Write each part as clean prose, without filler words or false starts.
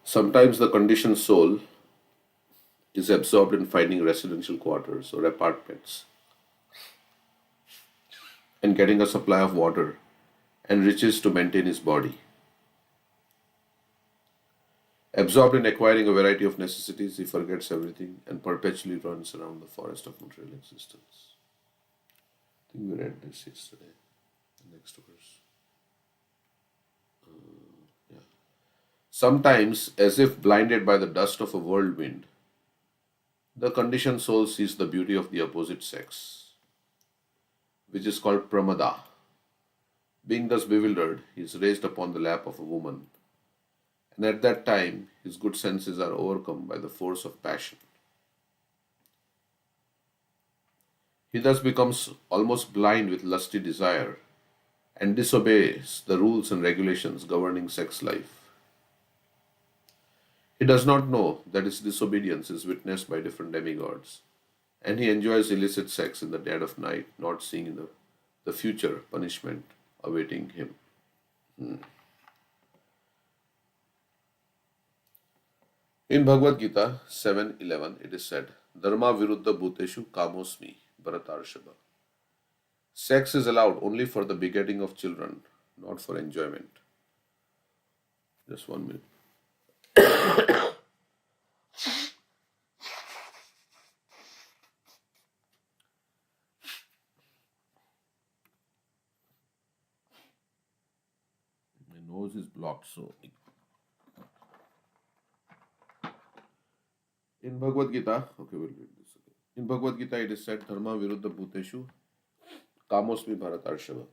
Sometimes the conditioned soul is absorbed in finding residential quarters or apartments and getting a supply of water and riches to maintain his body. Absorbed in acquiring a variety of necessities, he forgets everything and perpetually runs around the forest of material existence. I think we read this yesterday. The next verse. Yeah. Sometimes, as if blinded by the dust of a whirlwind, the conditioned soul sees the beauty of the opposite sex, which is called pramada. Being thus bewildered, he is raised upon the lap of a woman, and at that time his good senses are overcome by the force of passion. He thus becomes almost blind with lusty desire and disobeys the rules and regulations governing sex life. He does not know that his disobedience is witnessed by different demigods, and he enjoys illicit sex in the dead of night, not seeing the future punishment awaiting him. In Bhagavad Gita 7:11, it is said, Dharma viruddha bhuteshu kamosmi bharatarshava. Sex is allowed only for the begetting of children, not for enjoyment. Just 1 minute. My nose is blocked, so. In Bhagavad Gita, okay, we'll read this again. In Bhagavad Gita, it is said, Dharma viruddha bhuteshu kamosmi bharatarshava.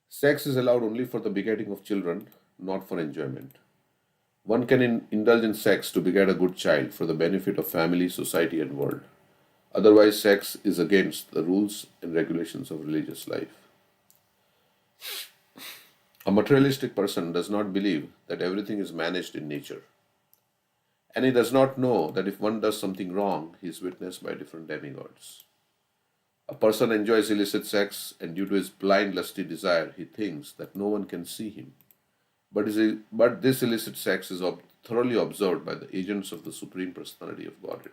Sex is allowed only for the begetting of children, not for enjoyment. One can indulge in sex to beget a good child for the benefit of family, society, and world. Otherwise, sex is against the rules and regulations of religious life. A materialistic person does not believe that everything is managed in nature. And he does not know that if one does something wrong, he is witnessed by different demigods. A person enjoys illicit sex, and due to his blind lusty desire, he thinks that no one can see him. But this illicit sex is thoroughly observed by the agents of the Supreme Personality of Godhead.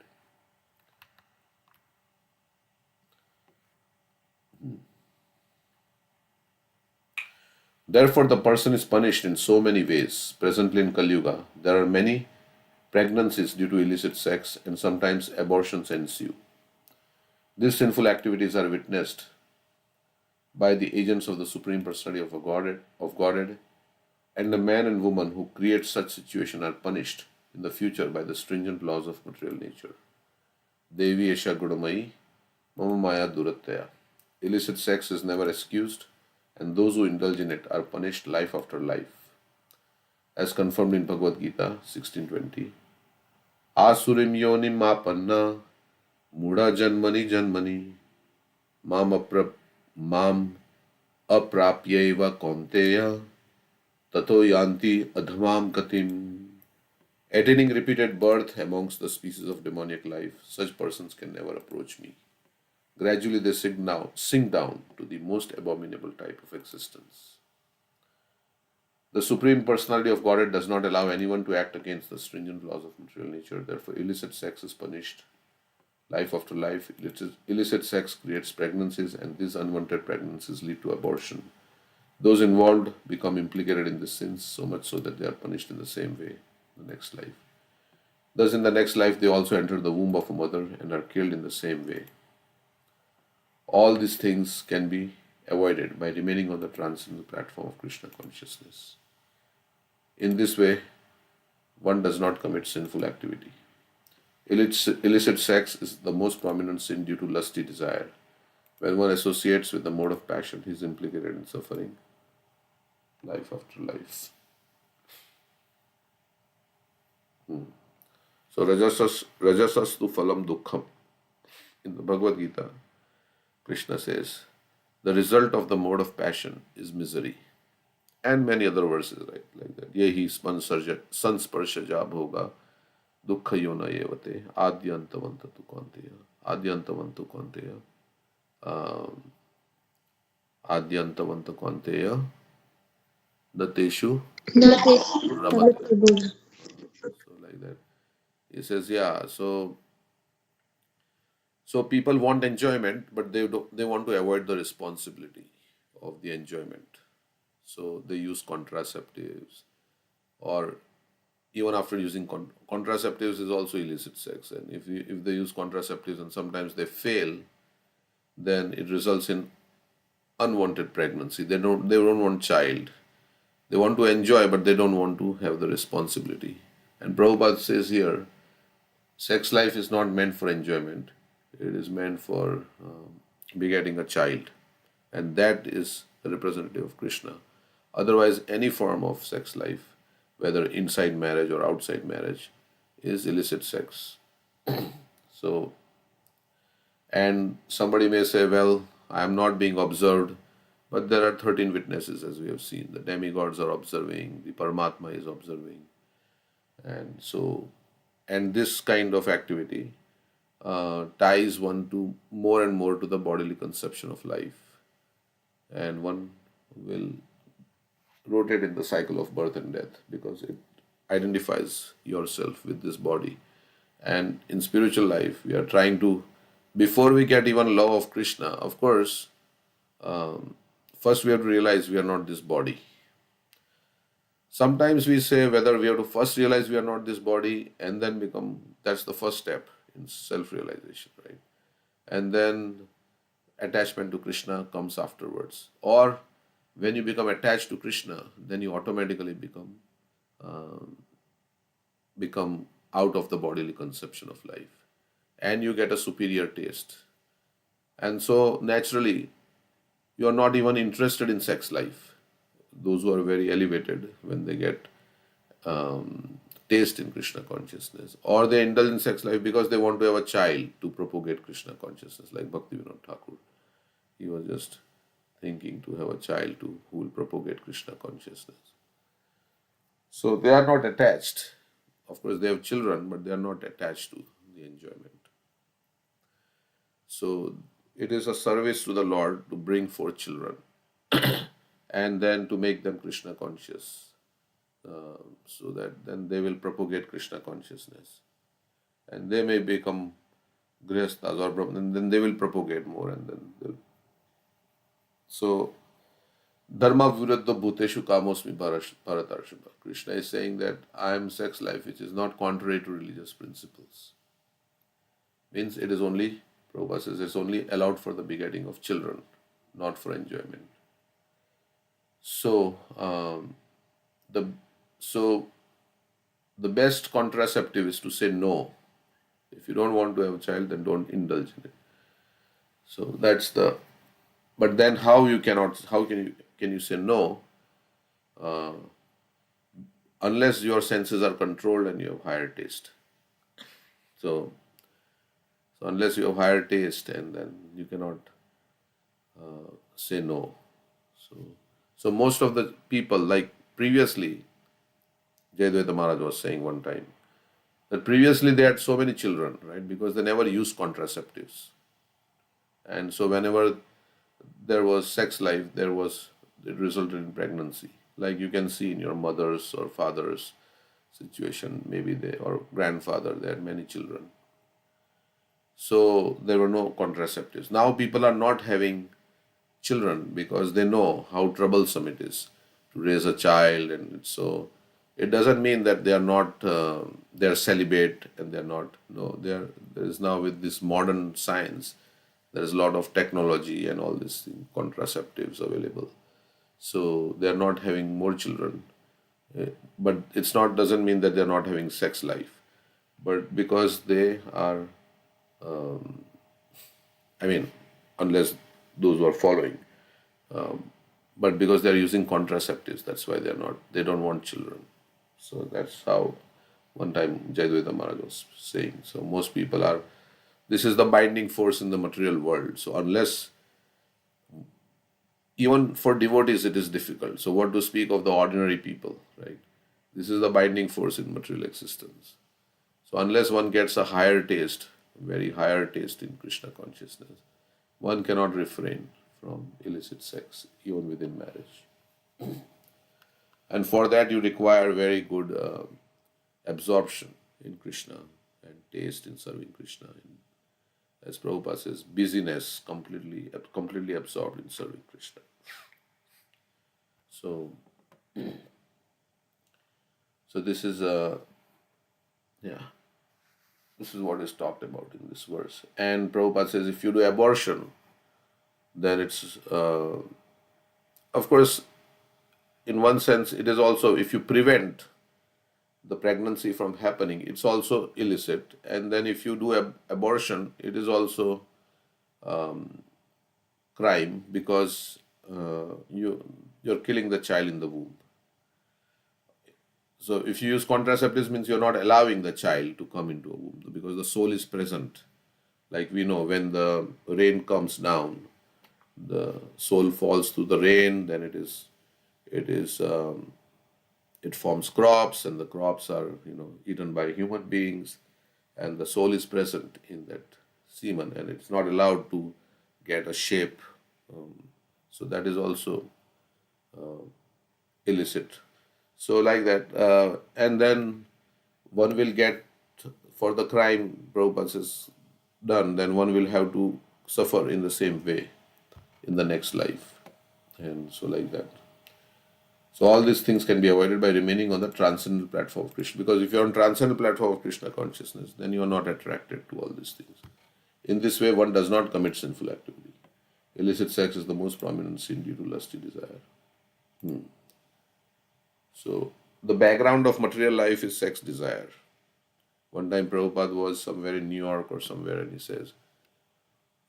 Therefore, the person is punished in so many ways. Presently in Kali Yuga, there are many pregnancies due to illicit sex, and sometimes abortions ensue. These sinful activities are witnessed by the agents of the Supreme Personality of Godhead, and the man and woman who create such situation are punished in the future by the stringent laws of material nature. Devi Esha Gudamai, Mama Maya Durattaya. Illicit sex is never excused, and those who indulge in it are punished life after life. As confirmed in Bhagavad Gita 16:20. Asurim yonim mapanna muda janmani janmani mam aprapyaiva konteya tato yanti adhamam katim. Attaining repeated birth amongst the species of demoniac life, such persons can never approach me. Gradually they sink down to the most abominable type of existence. The Supreme Personality of Godhead does not allow anyone to act against the stringent laws of material nature. Therefore, illicit sex is punished life after life. Illicit sex creates pregnancies, and these unwanted pregnancies lead to abortion. Those involved become implicated in the sins, so much so that they are punished in the same way in the next life. Thus, in the next life, they also enter the womb of a mother and are killed in the same way. All these things can be avoided by remaining on the transcendental platform of Krishna consciousness. In this way, one does not commit sinful activity. Illicit sex is the most prominent sin due to lusty desire. When one associates with the mode of passion, he is implicated in suffering life after life. So, rajasastu phalam dukkham. In the Bhagavad Gita, Krishna says, the result of the mode of passion is misery. And many other verses, right? Like that. Yehi sansparshaja bhoga dukkha yona evate adyantavantu konteya. Adyantavantu konteya. Adyantavantu konteya. Dateshu That is rabate. like that. He says, yeah, so people want enjoyment, but they want to avoid the responsibility of the enjoyment. So they use contraceptives, or even after using contraceptives is also illicit sex. And if they use contraceptives and sometimes they fail, then it results in unwanted pregnancy. They don't want child. They want to enjoy, but they don't want to have the responsibility. And Prabhupada says here, sex life is not meant for enjoyment. It is meant for begetting a child, and that is a representative of Krishna. Otherwise, any form of sex life, whether inside marriage or outside marriage, is illicit sex. So, and somebody may say, well, I am not being observed, but there are 13 witnesses, as we have seen. The demigods are observing, the Paramatma is observing. And so, and this kind of activity ties one to more and more to the bodily conception of life. And one will rotate in the cycle of birth and death because it identifies yourself with this body. And in spiritual life, we are trying to, before we get even love of Krishna, of course, first we have to realize we are not this body. Sometimes we say whether we have to first realize we are not this body and then become, that's the first step in self realization, right? And then attachment to Krishna comes afterwards. Or when you become attached to Krishna, then you automatically become out of the bodily conception of life, and you get a superior taste. And so naturally, you are not even interested in sex life. Those who are very elevated, when they get taste in Krishna consciousness, or they indulge in sex life because they want to have a child to propagate Krishna consciousness, like Bhaktivinoda Thakur. He was just thinking to have a child who will propagate Krishna consciousness. So they are not attached. Of course, they have children, but they are not attached to the enjoyment. So it is a service to the Lord to bring forth children and then to make them Krishna conscious, so that then they will propagate Krishna consciousness, and they may become grihasthas or Brahman, and then they will propagate more, and then they'll. So dharma viruddha bhuteshu kamosmi bharatarshava. Krishna is saying that I am sex life, which is not contrary to religious principles. Means it is only, Prabhupada says, it's only allowed for the begetting of children, not for enjoyment. So the so the best contraceptive is to say no. If you don't want to have a child, then don't indulge in it. So that's the. But then how you cannot? How can you say no unless your senses are controlled and you have higher taste? So so unless you have higher taste, and then you cannot say no. So so most of the people, like previously, Jayadvaita Maharaj was saying one time that previously they had so many children, right? Because they never used contraceptives. And so whenever there was sex life, it resulted in pregnancy. Like you can see in your mother's or father's situation, maybe they or grandfather, they had many children. So there were no contraceptives. Now people are not having children because they know how troublesome it is to raise a child, and so it doesn't mean that they are not they are celibate and they are not. No, they are. There is now, with this modern science, there is a lot of technology and all these things, contraceptives available. So they are not having more children. But it's not doesn't mean that they are not having sex life, but because they are, I mean, unless those who are following, but because they are using contraceptives, that's why they don't want children. So that's how one time Jayadvaita Maharaj was saying. So most people are, this is the binding force in the material world. So unless, even for devotees, it is difficult. So what to speak of the ordinary people, right? This is the binding force in material existence. So unless one gets a higher taste, very higher taste in Krishna consciousness, one cannot refrain from illicit sex, even within marriage. And for that, you require very good absorption. in Krishna and taste in serving Krishna. And as Prabhupada says, busyness completely absorbed in serving Krishna. So, so this is yeah, this is what is talked about in this verse. And Prabhupada says, if you do abortion, then it's of course, in one sense, it is also, if you prevent the pregnancy from happening, it's also illicit. And then if you do abortion, it is also crime, because you're killing the child in the womb. So if you use contraceptives, means you're not allowing the child to come into a womb, because the soul is present. Like we know, when the rain comes down, the soul falls through the rain, then it is it forms crops, and the crops are eaten by human beings, and the soul is present in that semen, and it's not allowed to get a shape. So that is also illicit. So like that, and then one will get, for the crime Prabhupada is done, then one will have to suffer in the same way in the next life, and so like that. So all these things can be avoided by remaining on the transcendental platform of Krishna. Because if you're on transcendental platform of Krishna consciousness, then you are not attracted to all these things. In this way, one does not commit sinful activity. Illicit sex is the most prominent sin due to lusty desire. So the background of material life is sex desire. One time Prabhupada was somewhere in New York or somewhere, and he says,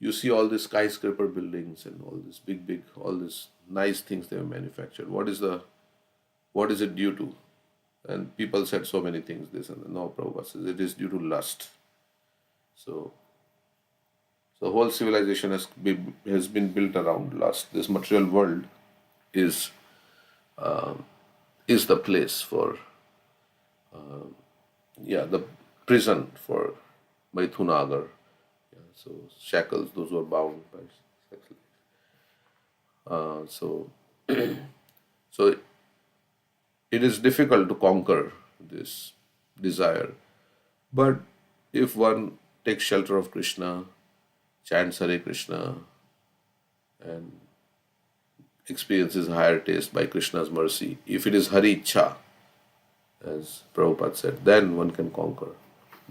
you see all these skyscraper buildings and all this big, all these nice things they have manufactured. What is it due to? And people said so many things, this and that. No, Prabhupada says it is due to lust. So, so the whole civilization has been built around lust. This material world is is the place for, yeah, the prison for Maithunagar. Yeah, so shackles, those who are bound by sex. So so it is difficult to conquer this desire. But if one takes shelter of Krishna, chants Hare Krishna, and experiences higher taste by Krishna's mercy, if it is Hari Ichha, as Prabhupada said, then one can conquer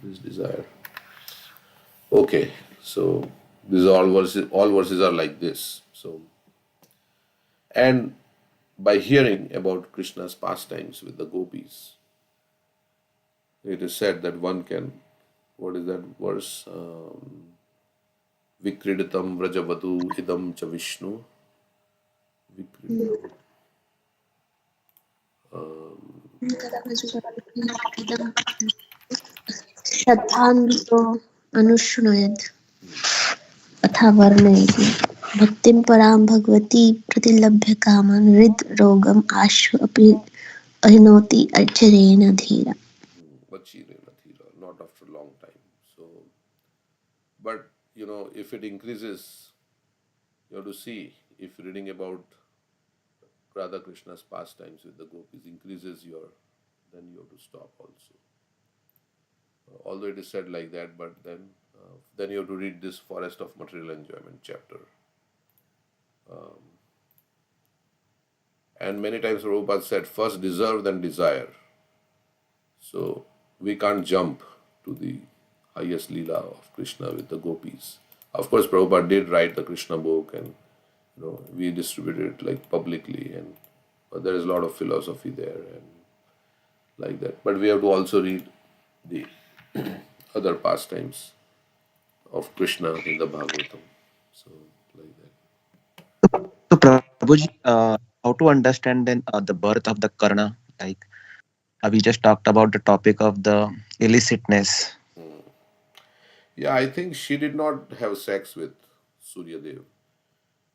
this desire. Okay, so these all verses are like this. So, and by hearing about Krishna's pastimes with the gopis, it is said that one can, what is that verse? Vikriditam Vrajavadu idam cha Vishnu. Vikriditam. श्रद्धान्वितो अनुशृणुयात् अथा वर्णयति भक्तिं परां भगवती प्रतिलभ्य कामान् हृद्रोगम् आशु अपि अहिनोति अचिरेण धीरा. Vachirena Thira, not after a long time. So, but if it increases, you have to see, if reading about Radha Krishna's pastimes with the gopis increases your, then you have to stop also. Although it is said like that, but then you have to read this Forest of Material Enjoyment chapter. And many times Prabhupada said, first deserve, then desire. So we can't jump to the highest Leela of Krishna with the gopis. Of course, Prabhupada did write the Krishna book, and we distributed it like publicly, and but there is a lot of philosophy there and like that. But we have to also read the other pastimes of Krishna in the Bhagavatam. So like that. So, Prabhuji, how to understand then the birth of the Karna? Like we just talked about the topic of the illicitness. Yeah, I think she did not have sex with Surya Dev,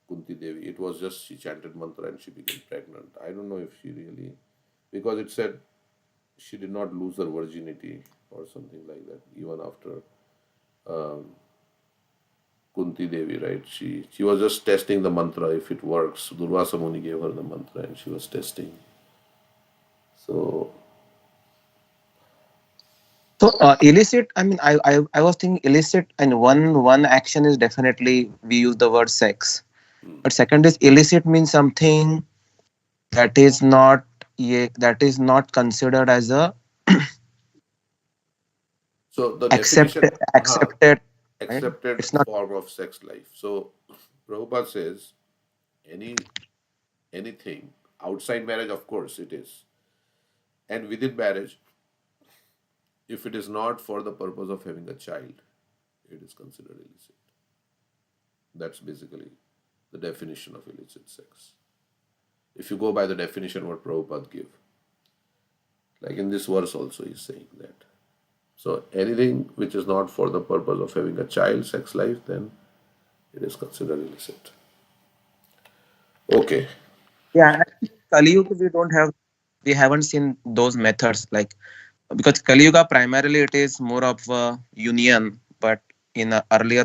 Kunti Devi. It was just she chanted mantra and she became pregnant. I don't know if she really, because it said she did not lose her virginity or something like that, even after Kunti Devi, right? She was just testing the mantra if it works. Durvasa Muni gave her the mantra and she was testing. So So illicit. I mean, I was thinking illicit, and one action is definitely we use the word sex, Hmm. but second is illicit means something that is not, yeah, that is not considered as a So the accept definition, accepted, right? accepted It's not. form of sex life. So Prabhupada says any anything outside marriage, of course, it is, and within marriage, if it is not for the purpose of having a child, it is considered illicit. That's basically the definition of illicit sex. If you go by the definition what Prabhupada gave, like in this verse also, he's saying that. So anything which is not for the purpose of having a child, sex life, then it is considered illicit. Okay. Yeah, actually, Kali Yuga we haven't seen those methods, like, because Kali Yuga primarily it is more of a union, but in a earlier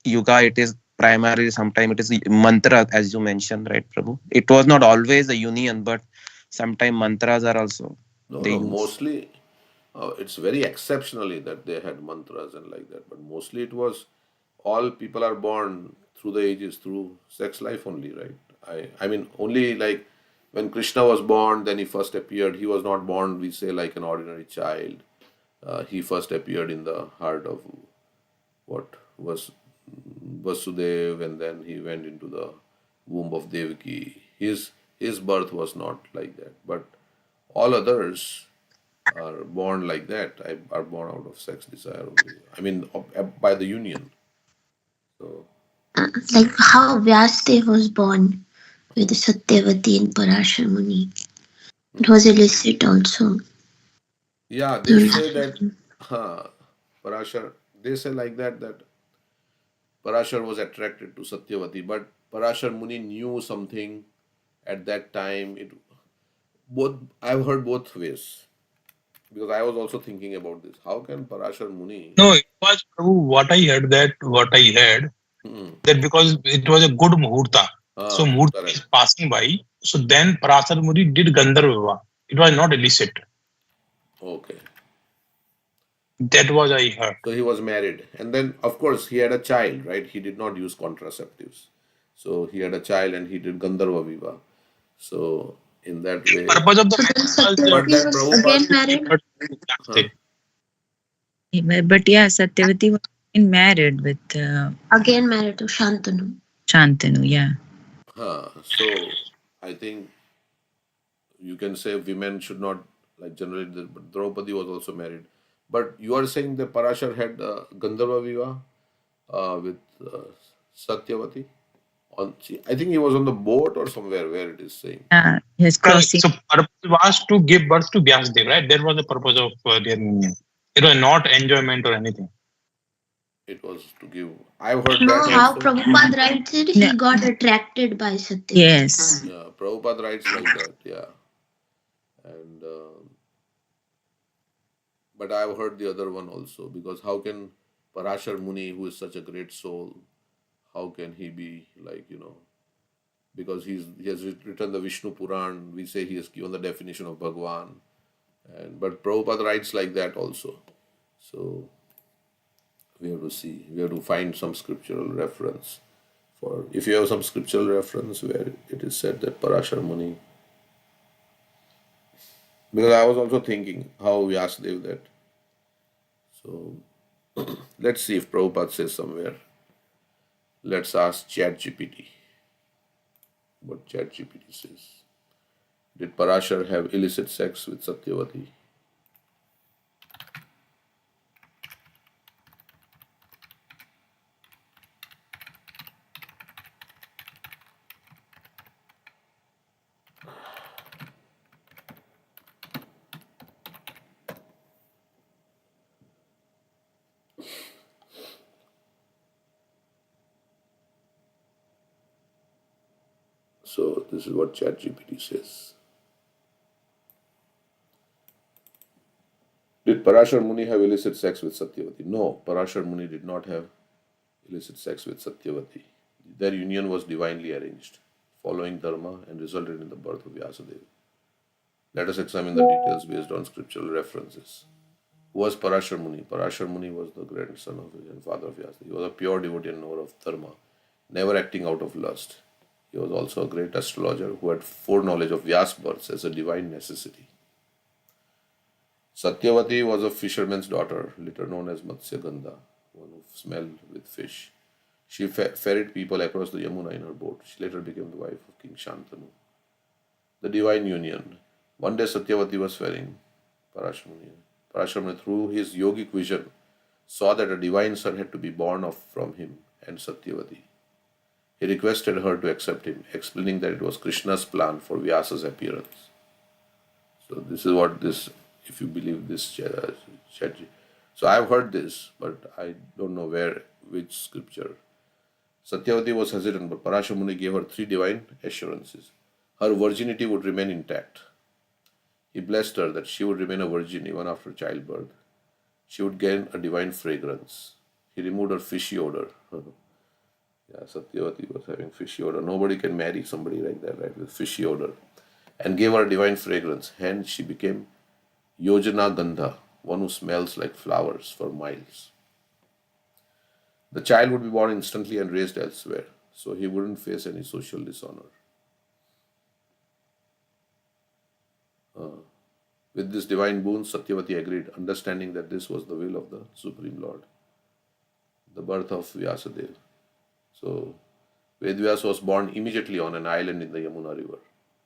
Yuga it is primarily sometimes it is mantra, as you mentioned, right, Prabhu? It was not always a union, but sometimes mantras are also No, they no, use. mostly it's very exceptionally that they had mantras and like that, but mostly it was all people are born through the ages through sex life only, right? I mean, only like when Krishna was born, then he first appeared. He was not born, we say, like an ordinary child. He first appeared in the heart of what was Vasudev, and then he went into the womb of Devaki. His birth was not like that, but all others are born like that. Are born out of sex desire only. I mean, by the union. So Like how Vyasadeva was born with Satyavati and Parashar Muni. It was illicit also. yeah, they say that Illicit. Parashar. They say like that Parashar was attracted to Satyavati, but Parashar Muni knew something at that time. It both I've heard both ways because I was also thinking about this. How can Parashar Muni? No, it was Prabhu, what I heard Hmm, that because it was a good muhurta. So muhurta correct. is passing by. So then Parasar Muni did Gandharva. It was not illicit. Okay. That was I heard. So he was married, and then of course he had a child, right? He did not use contraceptives, so he had a child, and he did Gandharva Viva. So in that way, Purpose of the So then marriage was but Satyavati that was Prabhupada, again to give married. birth to huh? Vyasdev. But yeah, Satyavati was married with Again married to Shantanu. Shantanu. Yeah. So I think you can say women should not like generally. But Draupadi was also married, but you are saying that Parashar had Gandharva Viva with Satyavati. I think he was on the boat or somewhere where it is saying. Yeah, his Correct. crossing. So purpose was to give birth to Vyasdev, right? That was the purpose of their union. It was not enjoyment or anything. It was to give. I've heard No, that how also. Prabhupada writes it, No, he got attracted by Satyavati. yes. Yeah, Prabhupada writes like that. Yeah, and but I've heard the other one also because how can Parashar Muni, who is such a great soul, how can he be like because he has written the Vishnu Puran. We say he has given the definition of Bhagwan, and but Prabhupada writes like that also. So we have to see. We have to find some scriptural reference for if you have some scriptural reference where it is said that Parashar Muni. Because I was also thinking how Vyasadeva that. So let's see if Prabhupada says somewhere. Let's ask ChatGPT what ChatGPT says. Did Parashar have illicit sex with Satyavati? So this is what ChatGPT says. Did Parashar Muni have illicit sex with Satyavati? No, Parashar Muni did not have illicit sex with Satyavati. Their union was divinely arranged, following dharma, and resulted in the birth of Vyasadeva. Let us examine the details based on scriptural references. Who was Parashar Muni? Parashar Muni was the grandson of and father of Vyasa. He was a pure devotee and knower of dharma, never acting out of lust. He was also a great astrologer who had foreknowledge of Vyas births as a divine necessity. Satyavati was a fisherman's daughter, later known as Matsya Gandha, one who smelled with fish. She ferried people across the Yamuna in her boat. She later became the wife of King Shantanu. The divine union. One day Satyavati was ferrying Parashamuni. Parashamuni, through his yogic vision, saw that a divine son had to be born of from him and Satyavati. He requested her to accept him, explaining that it was Krishna's plan for Vyasa's appearance. So this is what this, if you believe this Chatji. So I have heard this, but I don't know which scripture. Satyavati was hesitant, but Parashamuni gave her 3 divine assurances. Her virginity would remain intact. He blessed her that she would remain a virgin even after childbirth. She would gain a divine fragrance. He removed her fishy odor. Yeah, Satyavati was having fishy odor. Nobody can marry somebody like that, right, with fishy odor. And gave her a divine fragrance. Hence, she became Yojana Gandha, one who smells like flowers for miles. The child would be born instantly and raised elsewhere, so he wouldn't face any social dishonor. With this divine boon, Satyavati agreed, understanding that this was the will of the Supreme Lord. The birth of Vyasadeva. So, Vedvyas was born immediately on an island in the Yamuna River.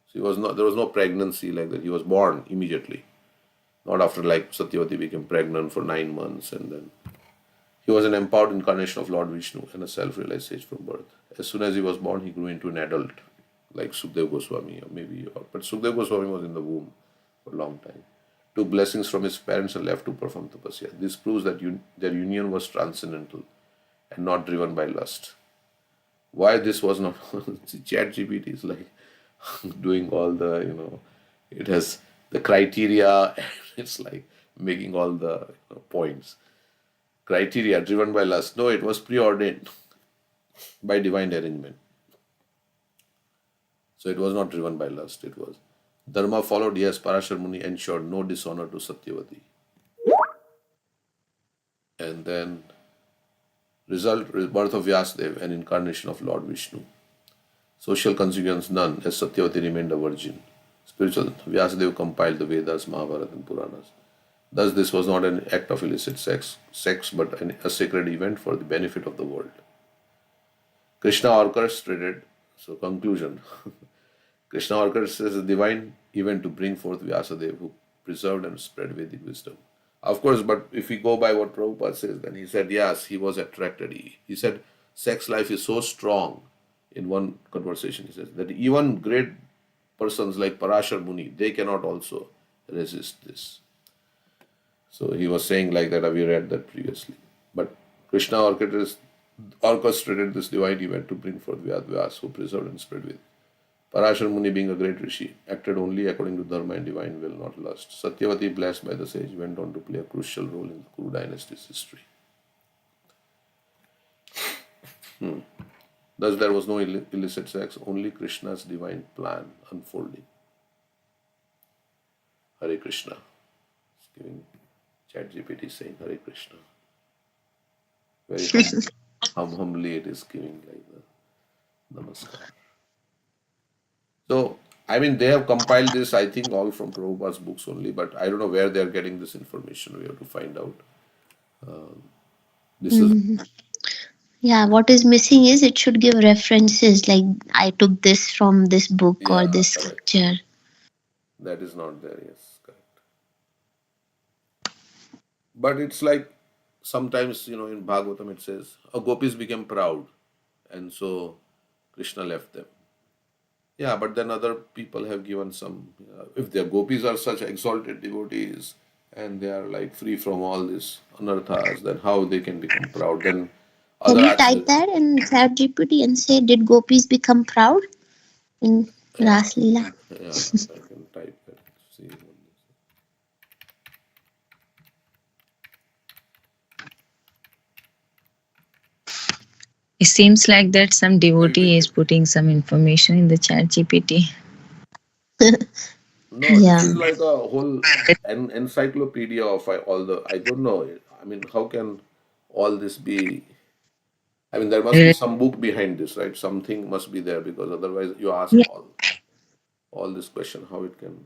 So there was no pregnancy like that. He was born immediately. Not after like Satyavati became pregnant for 9 months and then. He was an empowered incarnation of Lord Vishnu and a self-realized sage from birth. As soon as he was born, he grew into an adult, like Sukdev Goswami but Sukdev Goswami was in the womb for a long time. Took blessings from his parents and left to perform tapasya. This proves that their union was transcendental and not driven by lust. Why this was not? ChatGPT is like doing all the, it has the criteria, and it's like making all the points. Criteria driven by lust. No, it was preordained by divine arrangement. So it was not driven by lust. It was Dharma followed. Yes, Parashar Muni ensured no dishonor to Satyavati. And then result, birth of Vyasadeva, an incarnation of Lord Vishnu. Social consequence none, as Satyavati remained a virgin. Spiritual, Vyasadeva compiled the Vedas, Mahabharata and Puranas. Thus, this was not an act of illicit sex but a sacred event for the benefit of the world. Krishna orchestrated, so conclusion, Krishna orchestrated a divine event to bring forth Vyasadeva, who preserved and spread Vedic wisdom. Of course, but if we go by what Prabhupada says, then he said, yes, he was attracted. He said, sex life is so strong, in one conversation he says, that even great persons like Parashar Muni, they cannot also resist this. So he was saying like that, we read that previously. But Krishna orchestrated this divine event to bring forth Vyas, who preserved and spread Vedic. Parashar Muni, being a great rishi, acted only according to dharma and divine will, not lust. Satyavati, blessed by the sage, went on to play a crucial role in the Kuru dynasty's history. Thus, there was no illicit sex, only Krishna's divine plan unfolding. Hare Krishna. It's giving ChatGPT saying Hare Krishna. Very humbly it is giving like the namaskar. So, I mean, they have compiled this, I think, all from Prabhupada's books only, but I don't know where they are getting this information. We have to find out. This is. Yeah, what is missing is it should give references like I took this from this book or this scripture. That is not there, yes, correct. But it's like sometimes, in Bhagavatam it says, gopis became proud and so Krishna left them. Yeah, but then other people have given some, if their gopis are such exalted devotees and they are like free from all this anarthas, then how they can become proud? Then Can you type that in ChatGPT and say, did gopis become proud in Ras Leela? Yeah, I can type that. See. It seems like that some devotee is putting some information in the chat GPT. No, this Yeah. is like a whole encyclopedia of all the. I don't know. I mean, how can all this be? I mean, there must be some book behind this, right? Something must be there because otherwise, you ask Yeah. all this question, how it can.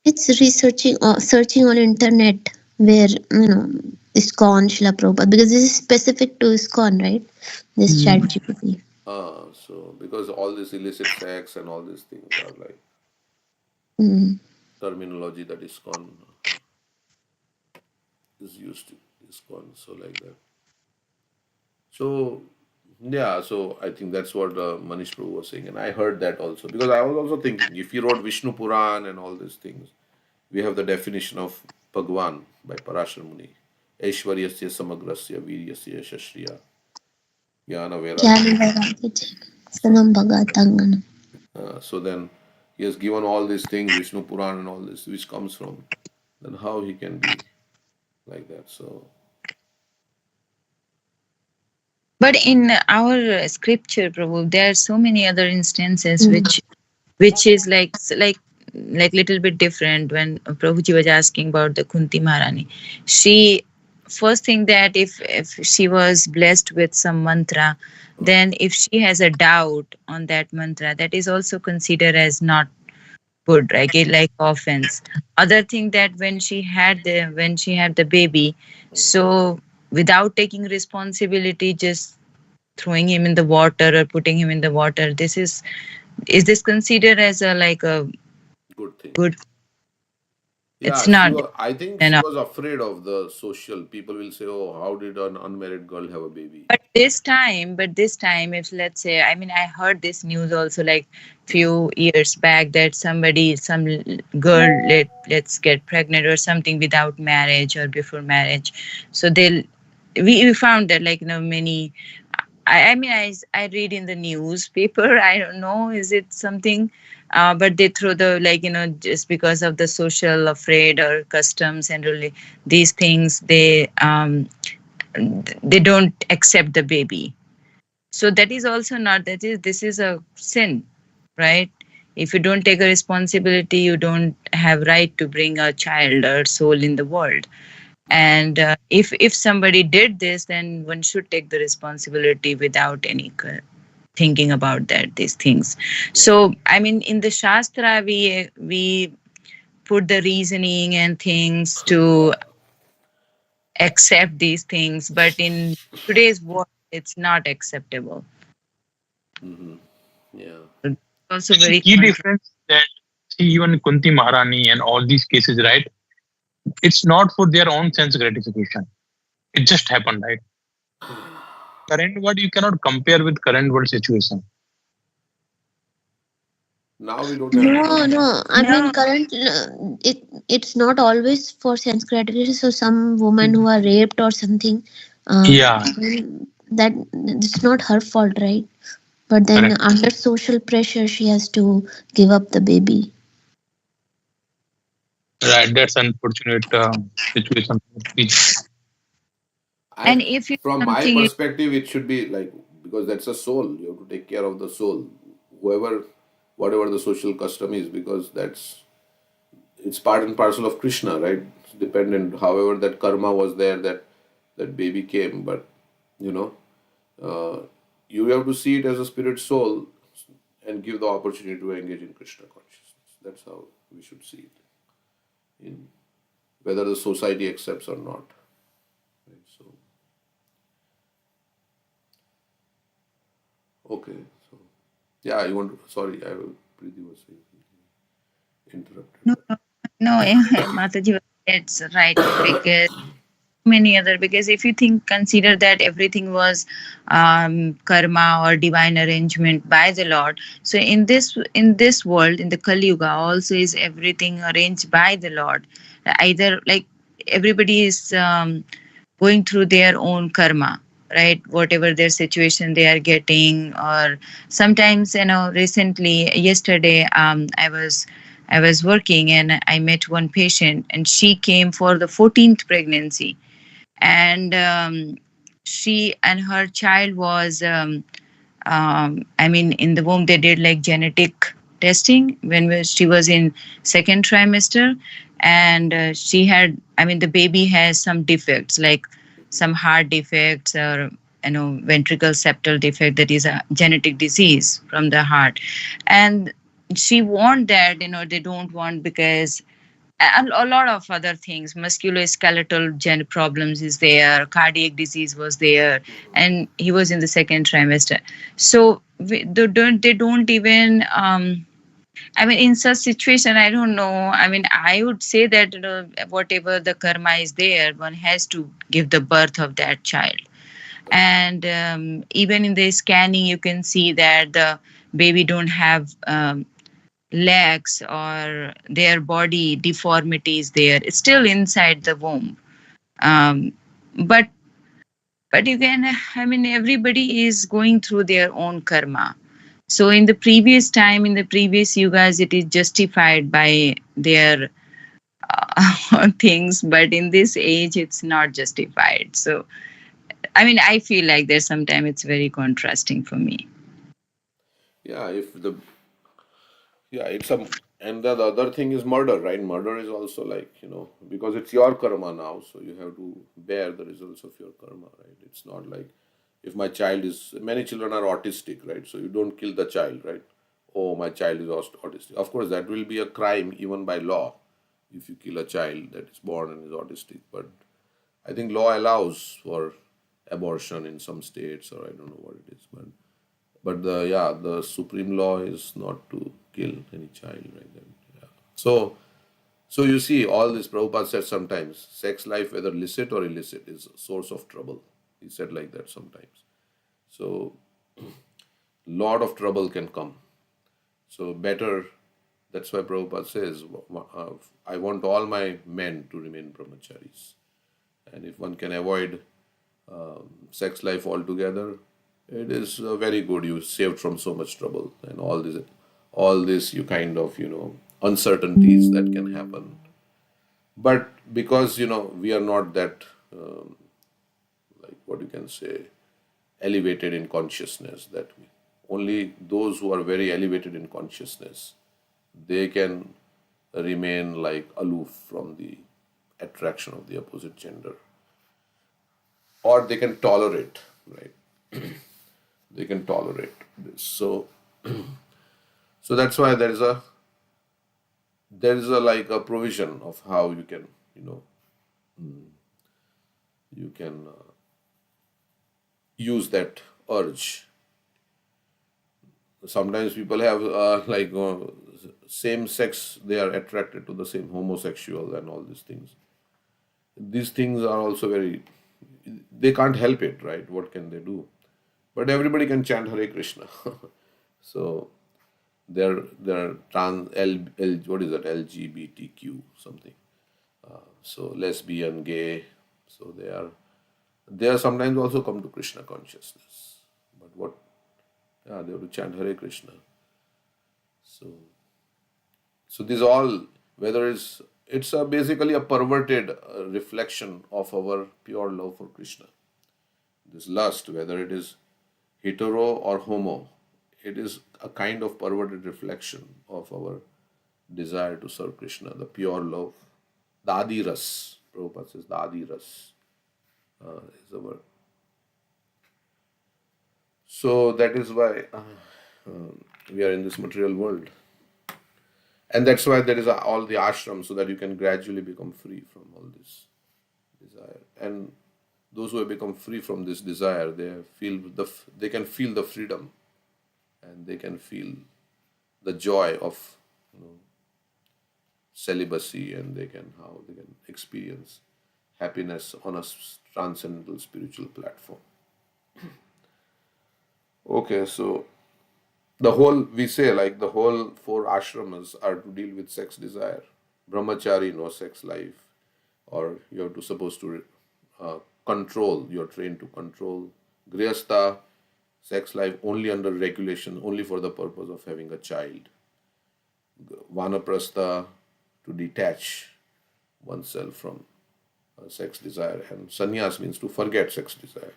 It's researching or searching on internet where ISKCON Shila Prabhupada, because this is specific to ISKCON, right? This chat GPT. So because all this illicit sex and all these things are like Mm. terminology that is used to ISKCON, so like that. So yeah, so I think that's what Manish Prabhu was saying, and I heard that also because I was also thinking if he wrote Vishnu Puran and all these things, we have the definition of Bhagwan by Parashar Muni. Aishwaryasya samagrasya viryasya shashriya jnana Jnana vairagya. Vairagya Sanam Bhagatangana. So then he has given all these things, Vishnu Puran and all this, which comes from. Then how he can be like that? So But in our scripture, Prabhu, there are so many other instances Mm. which is like little bit different. When Prabhuji was asking about the Kunti Maharani, she first thing that if she was blessed with some mantra, then if she has a doubt on that mantra, that is also considered as not good, right? Like offense. Other thing that when she had the baby, so without taking responsibility, just throwing him in the water or putting him in the water, is this considered as a like a good thing. good? It's Yeah, she not. was. I think You she know. was afraid of the social. People will say, "Oh, how did an unmarried girl have a baby?" But this time, if let's say, I mean, I heard this news also like few years back that some girl let's get pregnant or something without marriage or before marriage. So we found that like many. I mean, I read in the newspaper. I don't know, is it something? But they throw the like just because of the social afraid or customs and really these things they don't accept the baby. So that is also not that is this is a sin, right? If you don't take a responsibility, you don't have right to bring a child or soul in the world. And if somebody did this, then one should take the responsibility without any thinking about that these things. Yeah, So I mean, in the shastra we put the reasoning and things to yeah, accept these things, but in today's world it's not acceptable. yeah. So also See, very key difference that see even Kunti Maharani and all these cases, right? It's not for their own sense gratification. It just happened, right? Current world you cannot compare with current world situation. Now we don't have No, much. no. I mean, no. current it's not always for sense gratification. So some women who are raped or something, Yeah, that it's not her fault, right? But then correct. under social pressure, she has to give up the baby. Right, that's unfortunate situation. I, And if you from my something perspective, it should be like because that's a soul. You have to take care of the soul, whoever, whatever the social custom is, because it's part and parcel of Krishna, right? It's dependent. However, that karma was there, that baby came, but you know, uh, you have to see it as a spirit soul and give the opportunity to engage in Krishna consciousness. That's how we should see it, in whether the society accepts or not. Right? So, okay. So, yeah, you want to, sorry, I will, Preeti was saying something. Interrupted no her. no no Mataji, it's right because many other, because if you think consider that everything was karma or divine arrangement by the Lord, so in this world, in the Kali Yuga also is everything arranged by the Lord. Either like everybody is going through their own karma, right? Whatever their situation they are getting, or sometimes recently yesterday I was working and I met one patient and she came for the 14th pregnancy, and she and her child was I mean, in the womb they did like genetic testing when she was in second trimester, and she had, I mean, the baby has some defects like some heart defects or ventricle septal defect, that is a genetic disease from the heart. And she want that, they don't want because a lot of other things, musculoskeletal problems is there, cardiac disease was there, and he was in the second trimester. So they don't even I mean, in such situation, I don't know. I mean, I would say that whatever the karma is there, one has to give the birth of that child. And even in the scanning, you can see that the baby don't have legs or their body deformities there. It's still inside the womb. Um, but you can, I mean, everybody is going through their own karma. So in the previous time, in the previous yugas, it is justified by their things, but in this age, it's not justified. So I mean, I feel like there's sometimes it's very contrasting for me. Yeah, if the yeah, it's a and the other thing is murder, right? Murder is also like, because it's your karma now, so you have to bear the results of your karma, right? It's not like if my child is many children are autistic, right? So you don't kill the child, right? Oh, my child is autistic. Of course, that will be a crime even by law if you kill a child that is born and is autistic. But I think law allows for abortion in some states, or I don't know what it is, but the supreme law is not to kill any child, right? Then, yeah. So you see, all this Prabhupada said sometimes, sex life, whether licit or illicit, is a source of trouble. He said like that sometimes. So lot of trouble can come. So better. That's why Prabhupada says, I want all my men to remain brahmacharis, and if one can avoid sex life altogether, it is very good. You saved from so much trouble and all this you kind of uncertainties that can happen. But because we are not that like what you can say elevated in consciousness, that only those who are very elevated in consciousness, they can remain like aloof from the attraction of the opposite gender, or they can tolerate, right? They can tolerate this. So that's why there is a like a provision of how you can use that urge. Sometimes people have like same sex, they are attracted to the same homosexual and all these things. These things are also very, they can't help it, right? What can they do? But everybody can chant Hare Krishna. So they're trans what is that, LGBTQ something. So lesbian, gay, so they are sometimes also come to Krishna consciousness. But what, yeah, they have to chant Hare Krishna. So this all, whether it's basically a perverted reflection of our pure love for Krishna. This lust, whether it is hetero or homo, it is a kind of perverted reflection of our desire to serve Krishna, the pure love. The Adi Ras, Prabhupada says, the Adi Ras is our. So that is why we are in this material world. And that's why there is all the ashrams, so that you can gradually become free from all this desire. And those who have become free from this desire, they can feel the freedom, and they can feel the joy of celibacy, and how they can experience happiness on a transcendental spiritual platform. Okay, so we say like the whole four ashramas are to deal with sex desire. Brahmachari, no sex life, or you're supposed to control, you're trained to control. Grihastha, sex life only under regulation, only for the purpose of having a child. Vanaprastha, to detach oneself from sex desire, and sannyas means to forget sex desire.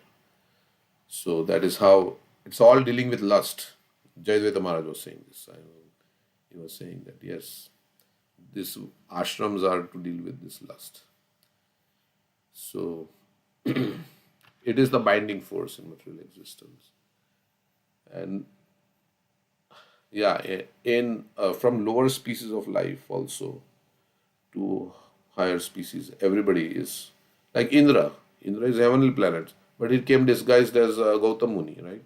So that is how it's all dealing with lust. Jayadvaita Maharaj was saying this. He was saying that yes, these ashrams are to deal with this lust. So it is the binding force in material existence. And yeah, in from lower species of life also to higher species, everybody is like Indra. Indra is a heavenly planet, but it came disguised as Gautam Muni, right?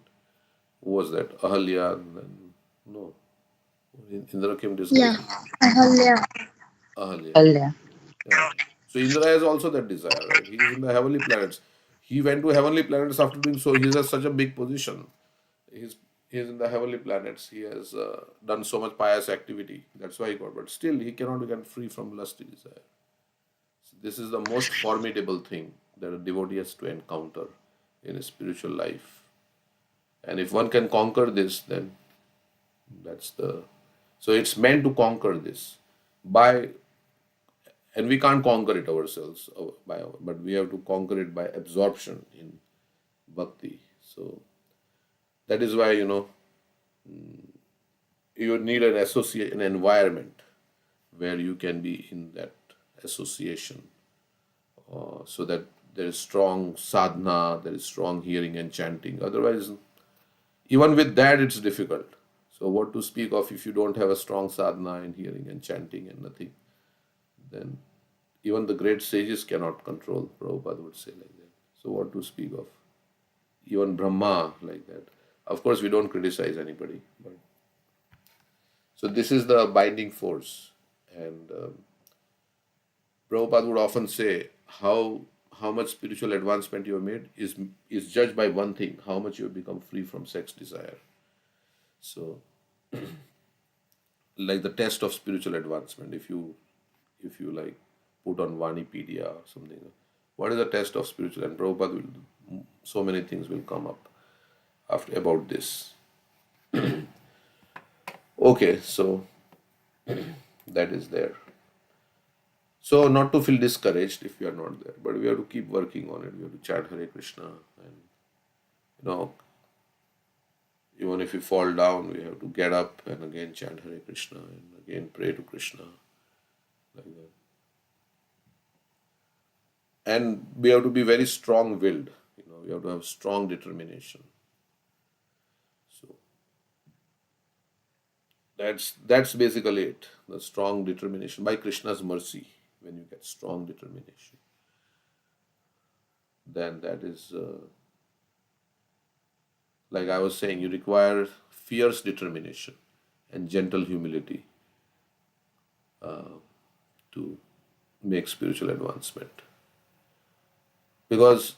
Who was that? Ahalya? And, no, Indra came Yeah. disguised as Ahalya. Ahalya. Ahalya. Yeah. So Indra has also that desire, right? He is in the heavenly planets. He went to heavenly planets after doing so. He has such a big position. He's he is in the heavenly planets. He has done so much pious activity. That's why he got. But still, he cannot get free from lusty desire. So this is the most formidable thing that a devotee has to encounter in his spiritual life. And if one can conquer this, then that's the. So it's meant to conquer this by, and we can't conquer it ourselves but we have to conquer it by absorption in bhakti. So that is why you need an environment where you can be in that association, so that there is strong sadhana, there is strong hearing and chanting. Otherwise, even with that, it's difficult. So what to speak of if you don't have a strong sadhana and hearing and chanting and nothing? Then even the great sages cannot control. Prabhupada would say like that. So what to speak of? Even Brahma like that. Of course, we don't criticize anybody, but so this is the binding force. And Prabhupada would often say how much spiritual advancement you have made is judged by one thing: how much you have become free from sex desire. So, like the test of spiritual advancement, if you like put on Vanipedia or something, what is the test of spiritual? And Prabhupada will, so many things will come up after about this. Okay, so that is there. So not to feel discouraged if we are not there, but we have to keep working on it. We have to chant Hare Krishna, and you know, even if we fall down, we have to get up and again chant Hare Krishna and again pray to Krishna, like that. And we have to be very strong-willed. We have to have strong determination. So that's basically it. The strong determination by Krishna's mercy. When you get strong determination, then that is like I was saying. You require fierce determination and gentle humility to make spiritual advancement. Because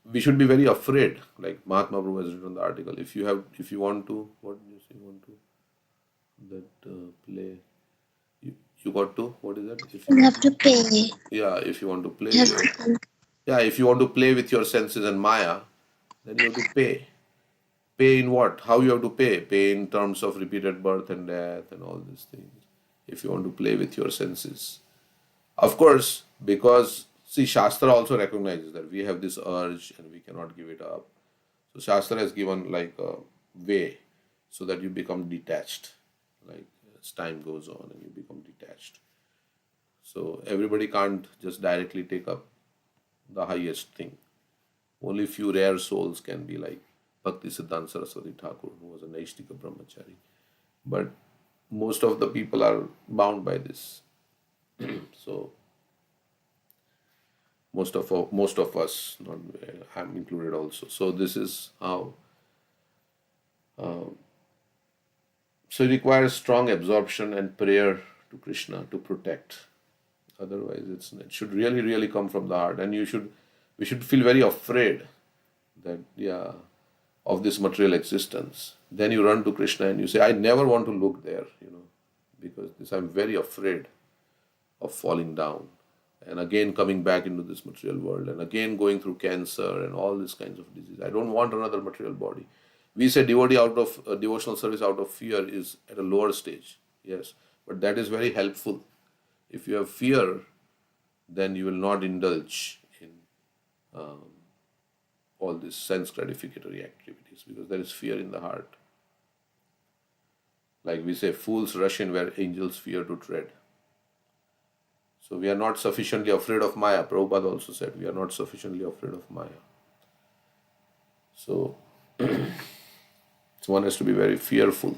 we should be very afraid. Like Mahatma Prabhu has written the article. If you want to, what did you say? You want to that play. You got to, what is that? If you You want have to, to pay. yeah, if you want to play You have your, to. yeah, if you want to play with your senses and Maya, then you have to pay. Pay in what? How you have to pay? Pay in terms of repeated birth and death and all these things. If you want to play with your senses, of course, because see, Shastra also recognizes that we have this urge and we cannot give it up. So Shastra has given like a way so that you become detached. Like as time goes on and you become detached. So everybody can't just directly take up the highest thing. Only few rare souls can be like Bhakti Siddhanta Saraswati Thakur, who was a Naishtika Brahmachari. But most of the people are bound by this. So most of us, not I'm included also. So this is how. So it requires strong absorption and prayer to Krishna to protect. Otherwise, it should really, really come from the heart, and we should feel very afraid that yeah, of this material existence. Then you run to Krishna and you say, I never want to look there, because this I'm very afraid of falling down and again coming back into this material world and again going through cancer and all these kinds of disease. I don't want another material body. We say devotee out of devotional service out of fear is at a lower stage, yes, but that is very helpful. If you have fear, then you will not indulge in all these sense gratificatory activities because there is fear in the heart. Like we say, fools rush in where angels fear to tread. So we are not sufficiently afraid of Maya. Prabhupada also said we are not sufficiently afraid of Maya. So one has to be very fearful.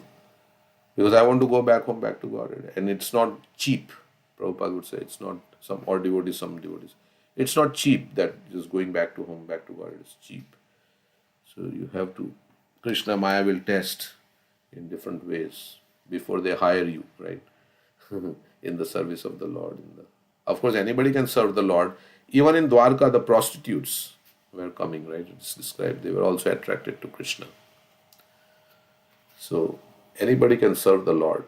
Because I want to go back home, back to Godhead. And it's not cheap. Prabhupada would say it's not some or devotees, some devotees. It's not cheap that just going back to home, back to Godhead is cheap. So you have to, Krishna Maya will test in different ways before they hire you, right? In the service of the Lord. Of course, anybody can serve the Lord. Even in Dwarka, the prostitutes were coming, right? It's described. They were also attracted to Krishna. So anybody can serve the Lord.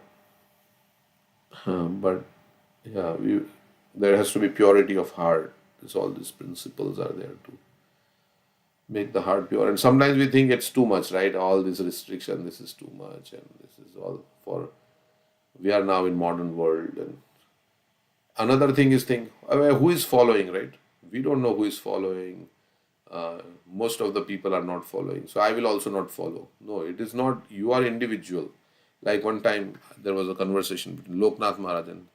But yeah, there has to be purity of heart. All these principles are there to make the heart pure. And sometimes we think it's too much, right? All this restriction, this is too much, and this is all for. We are now in modern world, and another thing is who is following, right? We don't know who is following. Most of the people are not following, so I will also not follow. No, it is not. You are individual. Like one time there was a conversation between Loknath Maharaj and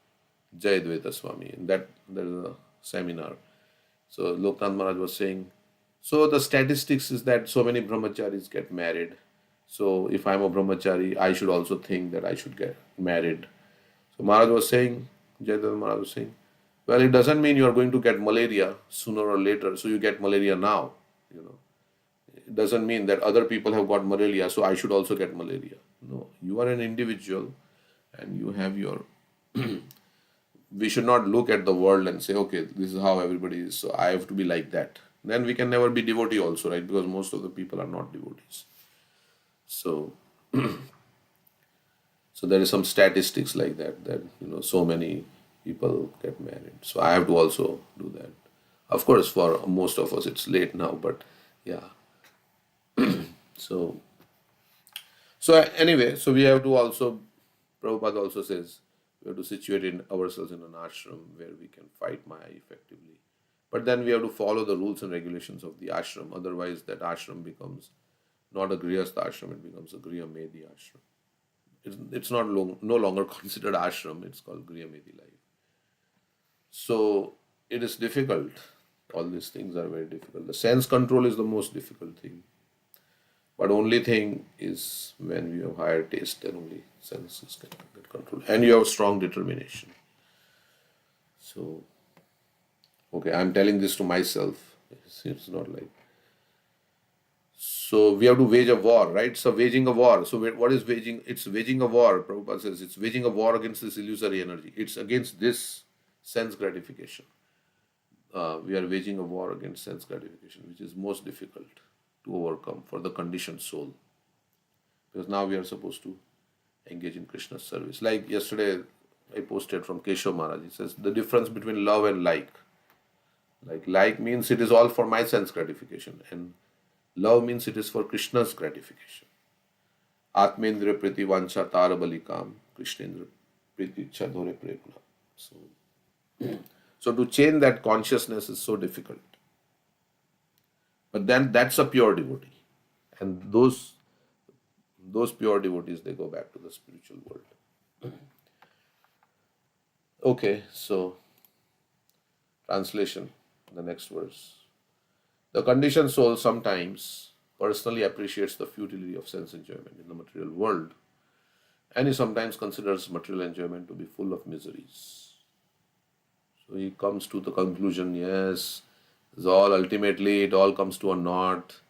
Jayadvaita Swami, and that there is a seminar. So Loknath Maharaj was saying, so the statistics is that so many brahmacharis get married. So if I'm a brahmachari, I should also think that I should get married. So Maharaj was saying, Jayadvaita Maharaj was saying, well, it doesn't mean you are going to get malaria sooner or later, so you get malaria now. It doesn't mean that other people have got malaria, so I should also get malaria. No, you are an individual, and you have your. We should not look at the world and say, okay, this is how everybody is, so I have to be like that. Then we can never be devotee also, right? Because most of the people are not devotees. So, so there is some statistics like that so many people get married. So I have to also do that. Of course, for most of us, it's late now, but yeah. So anyway, so we have to also, Prabhupada also says, we have to situate ourselves in an ashram where we can fight Maya effectively. But then we have to follow the rules and regulations of the ashram. Otherwise, that ashram becomes not a grihastha ashram, it becomes a grihamedi ashram. It's not no longer considered ashram, it's called grihamedi life. So it is difficult. All these things are very difficult. The sense control is the most difficult thing. But only thing is when we have higher taste, then only senses can get control. And you have strong determination. So, okay, I'm telling this to myself. It's not like. So we have to wage a war, right? So waging a war. So what is waging? It's waging a war. Prabhupada says it's waging a war against this illusory energy. It's against this sense gratification. We are waging a war against sense gratification, which is most difficult to overcome for the conditioned soul. Because now we are supposed to engage in Krishna's service. Like yesterday, I posted from Keshav Maharaj. He says the difference between love and like. Like means it is all for my sense gratification, and love means it is for Krishna's gratification. Atmendra priti vancha tara balikam, Krishnendra priti chadore prepna. So to change that consciousness is so difficult. But then that's a pure devotee. And those pure devotees, they go back to the spiritual world. Okay, so translation, the next verse. The conditioned soul sometimes personally appreciates the futility of sense enjoyment in the material world, and he sometimes considers material enjoyment to be full of miseries. So he comes to the conclusion, yes, ultimately it all comes to a naught.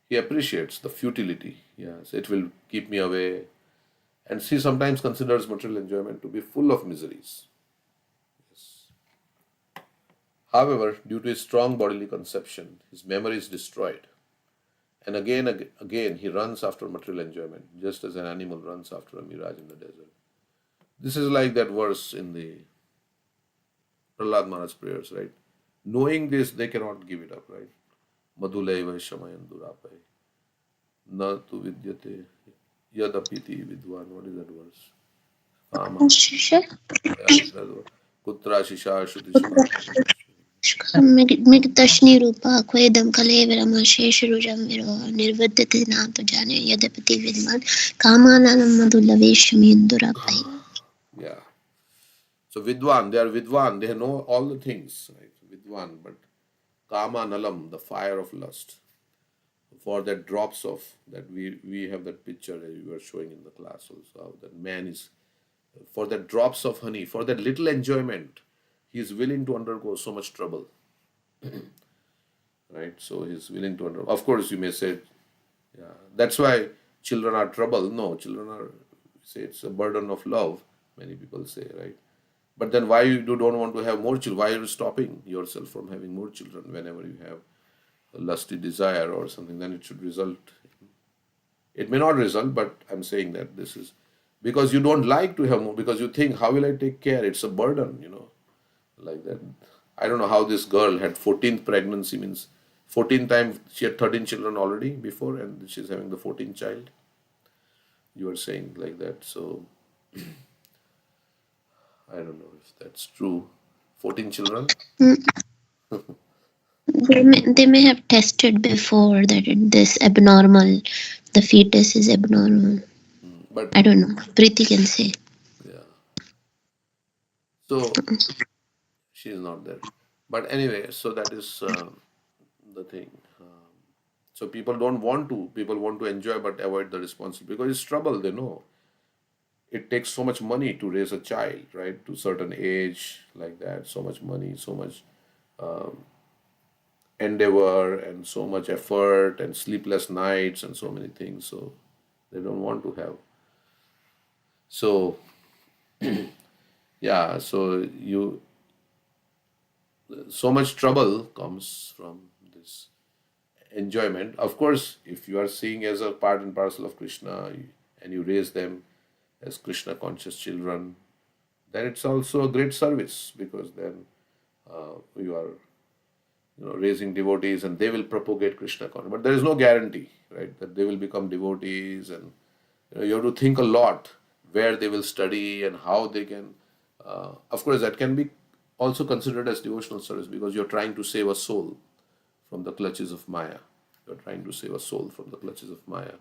He appreciates the futility. Yes, it will keep me away. And he sometimes considers material enjoyment to be full of miseries. Yes. However, due to his strong bodily conception, his memory is destroyed. And again, he runs after material enjoyment, just as an animal runs after a mirage in the desert. This is like that verse in the Prahlad Maharaj's prayers, right? Knowing this, they cannot give it up, right? Madhulaiva shamayan durapai. Na tu vidyate yadapiti vidwan. What is that verse? Kama. Kutra shisha shuddhi. Migdashni Rupa Kwedam Kalevarama Shesharujam Viro Nirvadati Nato Jane Yadapati Vidman Kamananam Madhulaveshmi Indurapai. Yeah. So Vidwan, they are Vidwan, they know all the things, right? Vidwan, but Kama Nalam, the fire of lust. For that drops of that we have that picture that you were showing in the class also, how that man is for that drops of honey, for that little enjoyment, he is willing to undergo so much trouble. Right? So he's willing to undergo. Of course, you may say, yeah, that's why children are trouble. No, children are, say it's a burden of love. Many people say, right? But then why you don't want to have more children? Why are you stopping yourself from having more children whenever you have a lusty desire or something? Then it should result. It may not result, but I'm saying that this is because you don't like to have more because you think, how will I take care? It's a burden, like that. I don't know how this girl had 14th pregnancy means 14 times she had 13 children already before and she's having the 14th child. You are saying like that. So I don't know if that's true. 14 children? They may have tested before that this abnormal, the fetus is abnormal. But I don't know. Preeti can say. yeah. So she is not there. But anyway, so that is the thing. So people don't want to. People want to enjoy but avoid the responsibility because it's trouble. They know it takes so much money to raise a child, right? To certain age, like that. So much money, so much endeavor, and so much effort, and sleepless nights, and so many things. So they don't want to have. So yeah. So so much trouble comes from this enjoyment. Of course, if you are seeing as a part and parcel of Krishna and you raise them as Krishna conscious children, then it's also a great service because then you are raising devotees and they will propagate Krishna consciousness. But there is no guarantee, right, that they will become devotees, and you have to think a lot where they will study and how they can. Of course, that can be also considered as devotional service because you're trying to save a soul from the clutches of Maya. You're trying to save a soul from the clutches of Maya.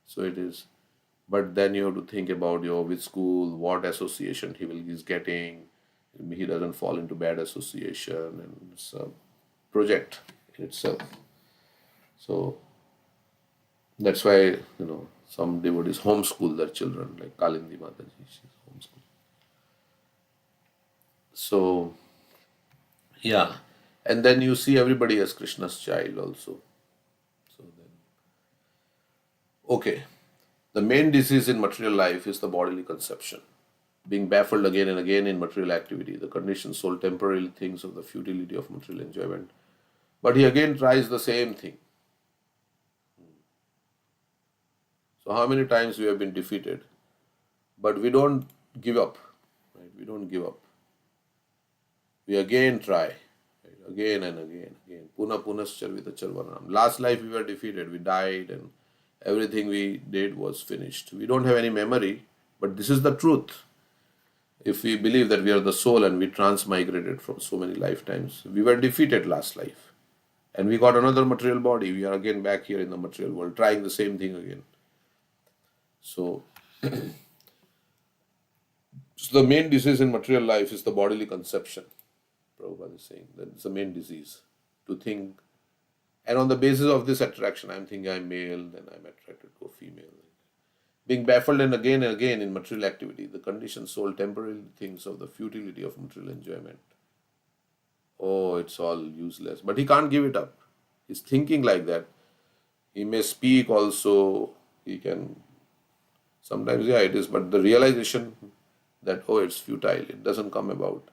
So it is. But then you have to think about which school, what association he's getting. He doesn't fall into bad association, and it's a project in itself. So that's why some devotees homeschool their children, like Kalindi Mataji, she's homeschooled. So yeah, and then you see everybody as Krishna's child also. So then, okay, the main disease in material life is the bodily conception. Being baffled again and again in material activity, the conditioned soul temporarily thinks of the futility of material enjoyment. But he again tries the same thing. So, how many times we have been defeated? But we don't give up. Right? We don't give up. We again try. Right? Again and again. Puna punascharvita charvanam. Last life we were defeated. We died and everything we did was finished. We don't have any memory, but this is the truth. If we believe that we are the soul and we transmigrated from so many lifetimes, we were defeated last life. And we got another material body. We are again back here in the material world, trying the same thing again. So, so the main disease in material life is the bodily conception. Prabhupada is saying that it's the main disease. To think, and on the basis of this attraction, I'm thinking I'm male, then I'm attracted to a female. Being baffled and again in material activity, the conditioned soul temporarily thinks of the futility of material enjoyment. Oh, it's all useless. But he can't give it up. He's thinking like that. He may speak also. He can. Sometimes, yeah, it is. But the realization that, oh, it's futile, it doesn't come about.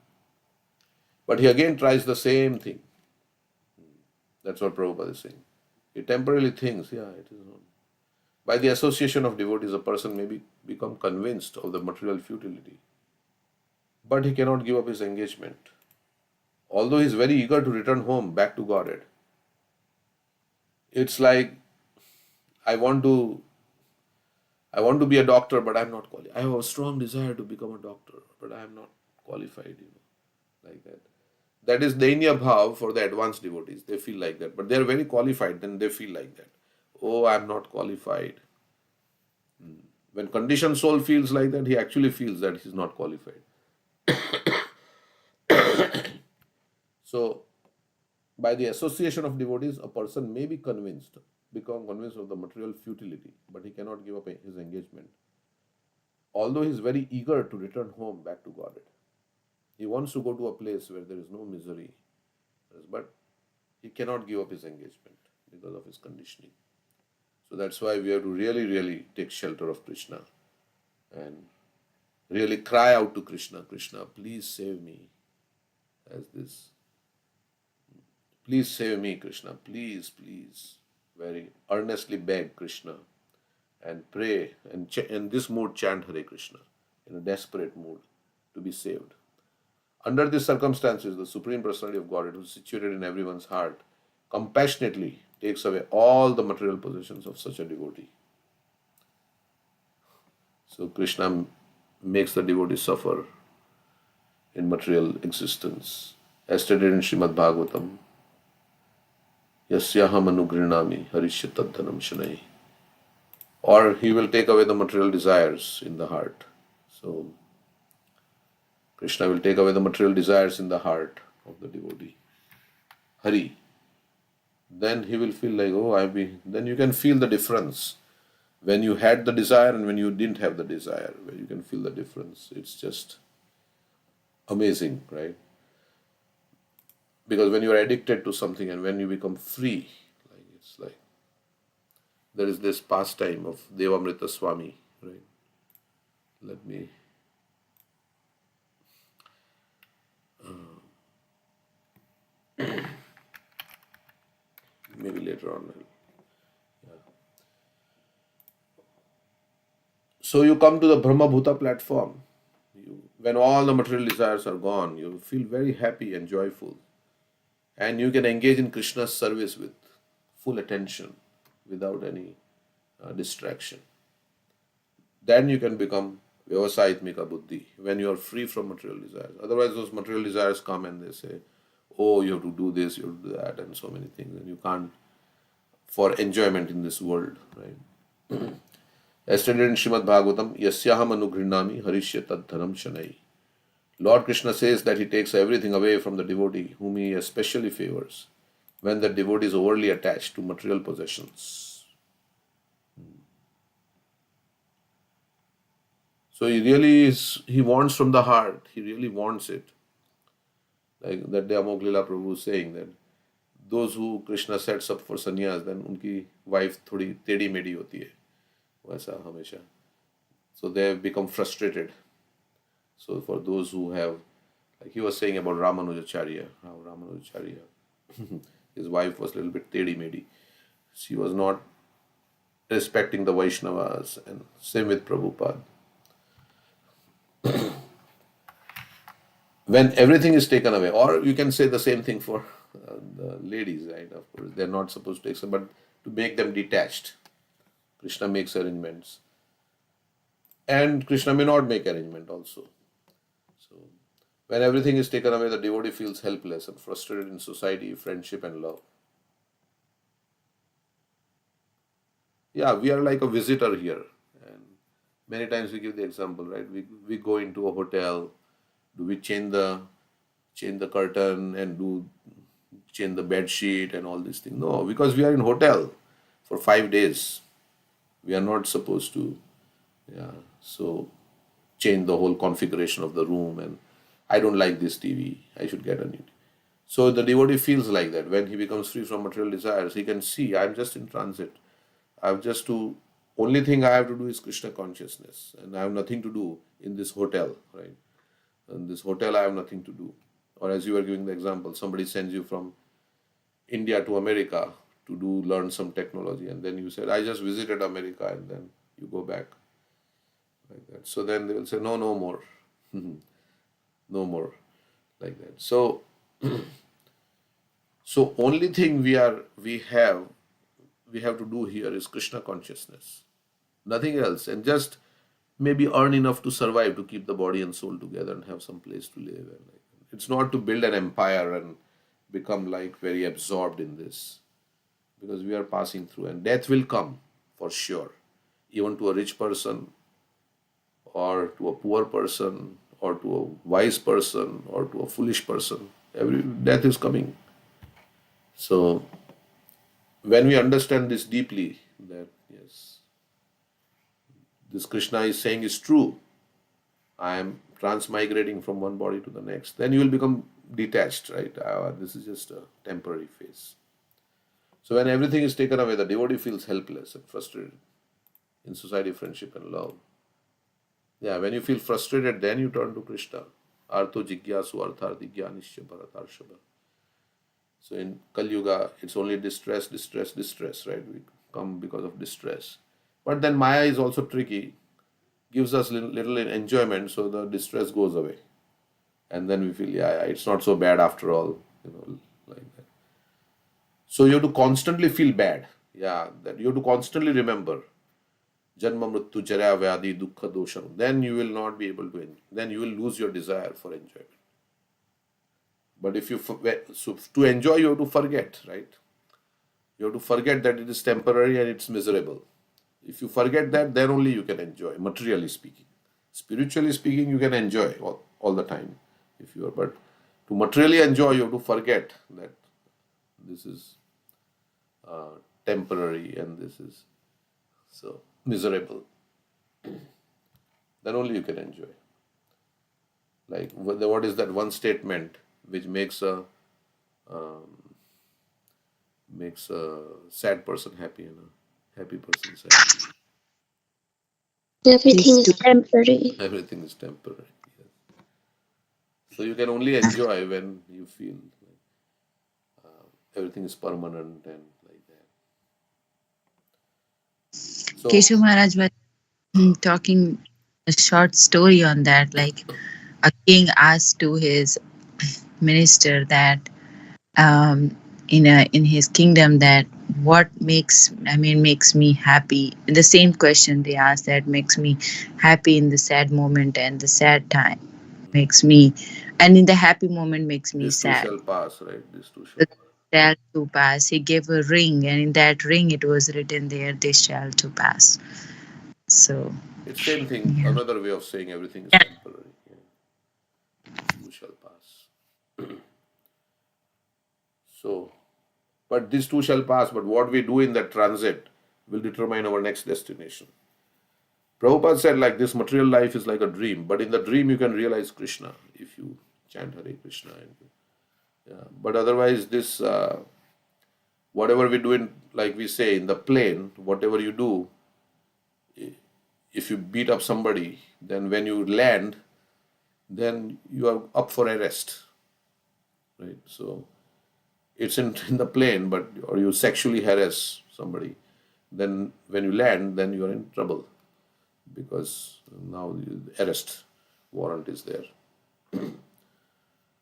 But he again tries the same thing. That's what Prabhupada is saying. He temporarily thinks, yeah, it is not. By the association of devotees, a person may become convinced of the material futility. But he cannot give up his engagement. Although he is very eager to return home, back to Godhead. It's like, I want to be a doctor, but I'm not qualified. I have a strong desire to become a doctor, but I am not qualified, like that. That is Dainya Bhav for the advanced devotees. They feel like that. But they are very qualified, then they feel like that. Oh, I am not qualified. When conditioned soul feels like that, he actually feels that he is not qualified. So, by the association of devotees, a person may be convinced, become convinced of the material futility, but he cannot give up his engagement. Although he is very eager to return home back to Godhead. He wants to go to a place where there is no misery, but he cannot give up his engagement because of his conditioning. So that's why we have to really, really take shelter of Krishna and really cry out to Krishna, Krishna, please save me. As this, please save me, Krishna, please, please. Very earnestly beg Krishna and pray and in this mood chant Hare Krishna in a desperate mood to be saved. Under these circumstances, the Supreme Personality of Godhead, who is situated in everyone's heart, compassionately takes away all the material possessions of such a devotee. So Krishna makes the devotee suffer in material existence. As stated in Srimad Bhagavatam, Yasyaham anugrinami harishya tadhanam shanai. Or he will take away the material desires in the heart. So Krishna will take away the material desires in the heart of the devotee. Hari. Then he will feel like, oh, then you can feel the difference. When you had the desire and when you didn't have the desire, where you can feel the difference. It's just amazing, right? Because when you are addicted to something and when you become free, it's like there is this pastime of Devamrita Swami, right? Let me maybe later on. So you come to the Brahma Bhuta platform. When all the material desires are gone, you feel very happy and joyful. And you can engage in Krishna's service with full attention without any distraction. Then you can become Vyavasayitmika Buddhi when you are free from material desires. Otherwise, those material desires come and they say, oh, you have to do this, you have to do that, and so many things. And you can't, for enjoyment in this world, right? As stated in Srimad Bhagavatam, Yasyaham anugrinami harishya tadhanam shanai. Lord Krishna says that he takes everything away from the devotee whom he especially favors when the devotee is overly attached to material possessions. So he wants from the heart, he really wants it. Like that day Amok Lila Prabhu is saying that those who Krishna sets up for sannyas, then unki wife थोड़ी टेढ़ी मेढ़ी होती है वैसा हमेशा. So they have become frustrated. So for those who have, like he was saying about Ramanujacharya, how Ramanujacharya, his wife was a little bit tedi medi. She was not respecting the Vaishnavas, and same with Prabhupada. When everything is taken away, or you can say the same thing for the ladies, right? Of course, they're not supposed to accept, but to make them detached, Krishna makes arrangements. And Krishna may not make arrangement also. So, when everything is taken away, the devotee feels helpless and frustrated in society, friendship, and love. Yeah, we are like a visitor here. And many times we give the example, right? We go into a hotel, do we change the curtain and change the bed sheet and all these things? No, because we are in hotel for 5 days. We are not supposed to, so change the whole configuration of the room, and I don't like this TV, I should get a new. So the devotee feels like that. When he becomes free from material desires, he can see, I'm just in transit. Only thing I have to do is Krishna consciousness, and I have nothing to do in this hotel, right? In this hotel, I have nothing to do. Or as you were giving the example, somebody sends you from India to America to learn some technology, and then you said, I just visited America, and then you go back like that. So then they will say, no, no more, no more, like that. So, so only thing we have to do here is Krishna consciousness, nothing else, and just maybe earn enough to survive, to keep the body and soul together and have some place to live. And It's not to build an empire and become like very absorbed in this, because we are passing through and death will come for sure, even to a rich person or to a poor person or to a wise person or to a foolish person. Every death is coming. So when we understand this deeply, that yes, this Krishna is saying is true, I am transmigrating from one body to the next, then you will become detached, right? This is just a temporary phase. So when everything is taken away, the devotee feels helpless and frustrated in society, friendship, and love. Yeah, when you feel frustrated, then you turn to Krishna. Artho jigyasu artharthi jnanishya bharatarshava. So in Kali Yuga, it's only distress, distress, distress, right? We come because of distress. But then Maya is also tricky, gives us little enjoyment, so the distress goes away. And then we feel, yeah, it's not so bad after all, like that. So you have to constantly feel bad. Yeah, that you have to constantly remember Janma Mrityu Jara Vyadi Dukkha Dosham. Then you will not be able to, then you will lose your desire for enjoyment. But if you, so to enjoy, you have to forget, right? You have to forget that it is temporary and it's miserable. If you forget that, then only you can enjoy, materially speaking. Spiritually speaking, you can enjoy all the time. If you are, but to materially enjoy, you have to forget that this is temporary and this is so miserable. Then only you can enjoy. Like what is that one statement which makes a sad person happy and a happy person sad? Everything These is two. temporary. Everything is temporary. Yes. So you can only enjoy when you feel like everything is permanent and like that. So Keshu Maharaj was talking a short story on that. Like a king asked to his minister that in his kingdom that what makes me happy. The same question they asked, that makes me happy in the sad moment and the sad time makes me, and in the happy moment makes me this too sad. shall pass, right? This too shall The pass. shall to pass. He gave a ring, and in that ring it was written there, "This shall to pass." So It's same thing. yeah. Another way of saying everything is Yeah. temporary. Yeah. This too shall pass. So, but this too shall pass. But what we do in that transit will determine our next destination. Prabhupada said, like this material life is like a dream, but in the dream you can realize Krishna if you chant Hare Krishna. Yeah. But otherwise, this whatever we do in, like we say, in the plane, whatever you do, if you beat up somebody, then when you land, then you are up for arrest, right? So it's in the plane, but or you sexually harass somebody, then when you land, then you are in trouble because now the arrest warrant is there.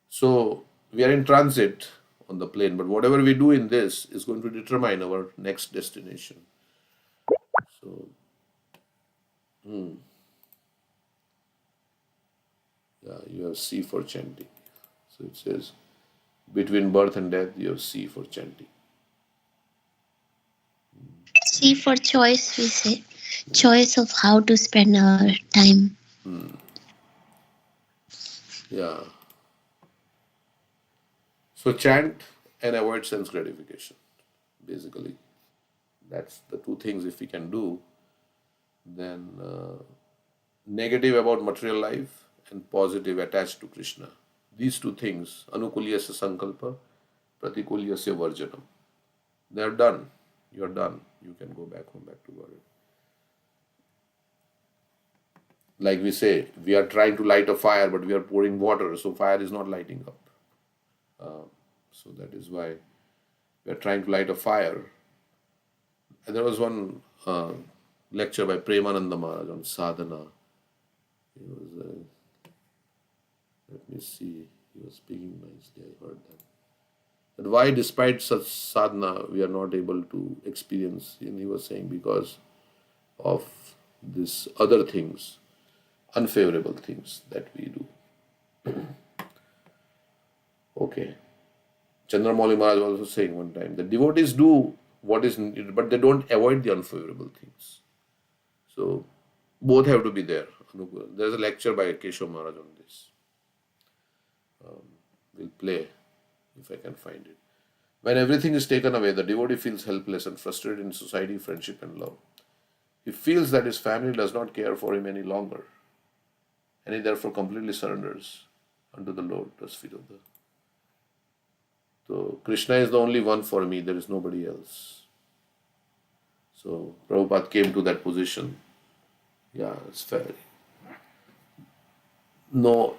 So we are in transit on the plane, but whatever we do in this is going to determine our next destination. So yeah, you have C for chanting. So it says between birth and death, you have C for chanting. See, for choice, we say choice of how to spend our time. Yeah. So chant and avoid sense gratification. Basically, that's the two things. If we can do, then negative about material life and positive attached to Krishna. These two things, anukulyasya sankalpa, pratikulyasya varjanam. They are done. You are done. You can go back home, back to God. Like we say, we are trying to light a fire, but we are pouring water, so fire is not lighting up. So that is why we are trying to light a fire. And there was one lecture by Premananda Maharaj on sadhana. He was, let me see, he was speaking nicely. I heard that. But why, despite such sadhana, we are not able to experience? And he was saying because of these other things, unfavorable things that we do. Okay. Chandramauli Maharaj was also saying one time that devotees do what is needed, but they don't avoid the unfavorable things. So both have to be there. There's a lecture by Keshav Maharaj on this. We'll play if I can find it. When everything is taken away, the devotee feels helpless and frustrated in society, friendship, and love. He feels that his family does not care for him any longer, and he therefore completely surrenders unto the lotus feet of the. So Krishna is the only one for me. There is nobody else. So Prabhupada came to that position. Yeah, it's fair. No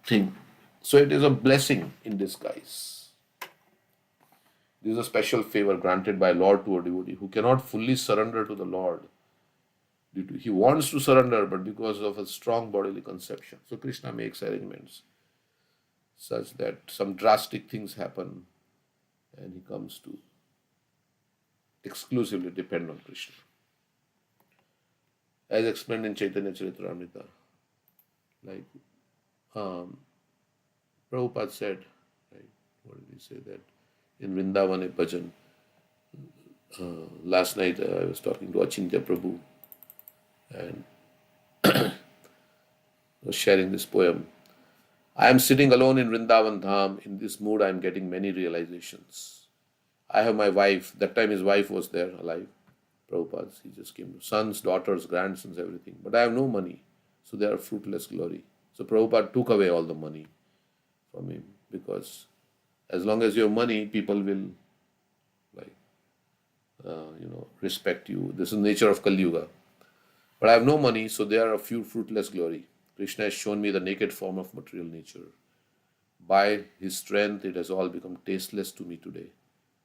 thing. So it is a blessing in disguise. This is a special favor granted by Lord to a devotee who cannot fully surrender to the Lord. He wants to surrender, but because of a strong bodily conception. So Krishna makes arrangements such that some drastic things happen and he comes to exclusively depend on Krishna. As explained in Chaitanya Charitamrita, like Prabhupada said, right? What did he say that in Vrindavan a bhajan? Last night I was talking to Achintya Prabhu and was sharing this poem. I am sitting alone in Vrindavan Dham. In this mood, I am getting many realizations. I have my wife. That time his wife was there alive. Prabhupada, he just came to sons, daughters, grandsons, everything. But I have no money. So they are fruitless glory. So Prabhupada took away all the money from him because as long as you have money, people will like respect you. This is the nature of Kali Yuga. But I have no money, so they are a few fruitless glory. Krishna has shown me the naked form of material nature. By his strength, it has all become tasteless to me today.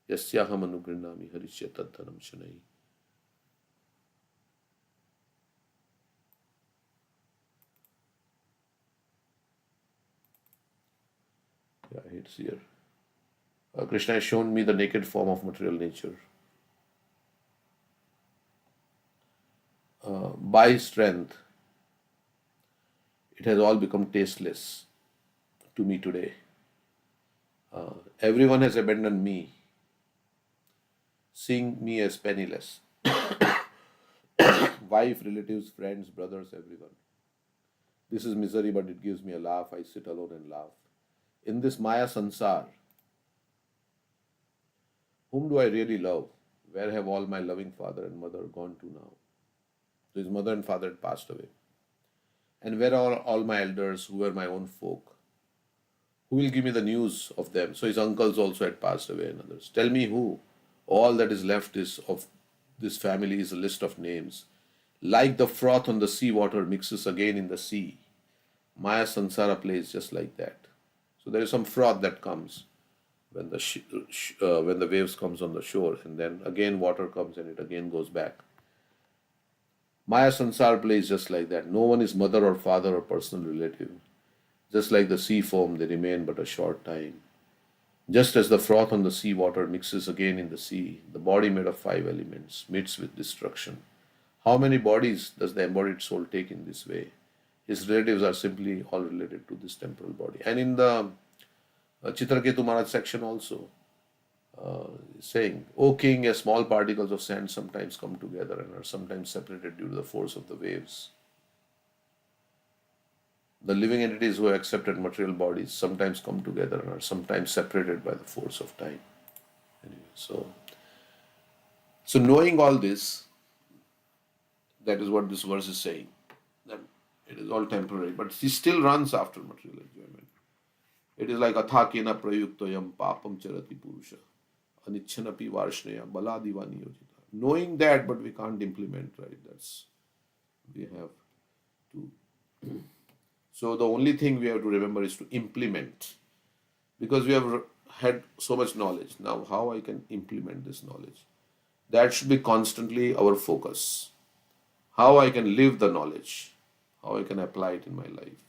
Yasyaham anugrinami harishya tadhanam shanai. Yeah, it's here. Krishna has shown me the naked form of material nature. By his strength, it has all become tasteless to me today. Everyone has abandoned me, seeing me as penniless. Wife, relatives, friends, brothers, everyone. This is misery, but it gives me a laugh. I sit alone and laugh. In this Maya Sansar, whom do I really love? Where have all my loving father and mother gone to now? So his mother and father had passed away. And where are all my elders who were my own folk? Who will give me the news of them? So his uncles also had passed away and others. Tell me who? All that is left is of this family is a list of names. Like the froth on the sea water mixes again in the sea. Maya Sansara plays just like that. So there is some froth that comes when the waves comes on the shore, and then again water comes and it again goes back. Maya Sansar plays just like that. No one is mother or father or personal relative. Just like the sea foam, they remain but a short time. Just as the froth on the sea water mixes again in the sea, the body made of 5 elements meets with destruction. How many bodies does the embodied soul take in this way? His relatives are simply all related to this temporal body. And in the Chitraketu Maharaj section also, saying, O king, as small particles of sand sometimes come together and are sometimes separated due to the force of the waves. The living entities who have accepted material bodies sometimes come together and are sometimes separated by the force of time. Anyway, so knowing all this, that is what this verse is saying, that it is all temporary, but he still runs after material enjoyment. It is like athakena prayuktoyam papam charati purusha anichanapi varshneya baladivani yojita. Knowing that, but we can't implement, right? We have to. So the only thing we have to remember is to implement, because we have had so much knowledge. Now, how I can implement this knowledge? That should be constantly our focus. How I can live the knowledge, how I can apply it in my life.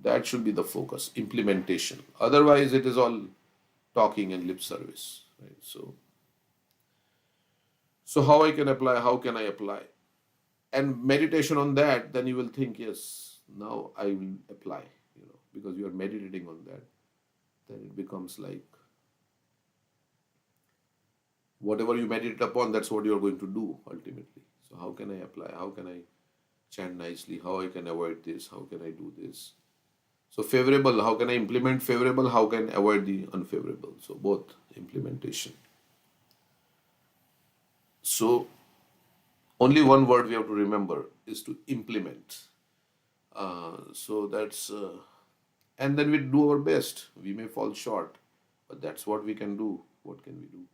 That should be the focus, implementation. Otherwise, it is all talking and lip service, right? So how I can apply? How can I apply? And meditation on that, then you will think, yes, now I will apply, because you are meditating on that. then it becomes like whatever you meditate upon, that's what you're going to do ultimately. So how can I apply? How can I chant nicely? How I can avoid this? How can I do this? So favorable, how can I implement favorable? How can I avoid the unfavorable? So both implementation. So only one word we have to remember is to implement. So that's and then we do our best. We may fall short, but that's what we can do. What can we do?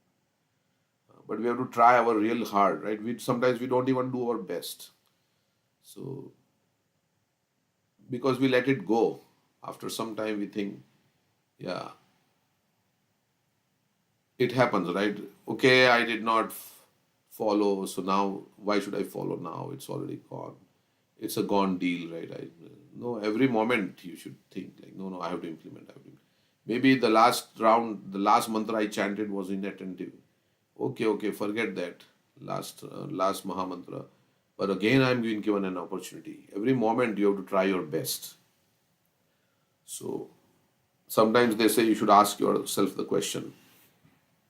But we have to try our real hard, right? We sometimes we don't even do our best. So because we let it go, after some time we think, yeah, it happens, right? Okay, I did not follow, so now why should I follow now? It's already gone. It's a gone deal, right? No, every moment you should think like, no, I have to implement. I have to. Maybe the last round, the last mantra I chanted was inattentive. Okay, forget that last Maha Mantra. But again, I'm being given an opportunity. Every moment you have to try your best. So sometimes they say you should ask yourself the question: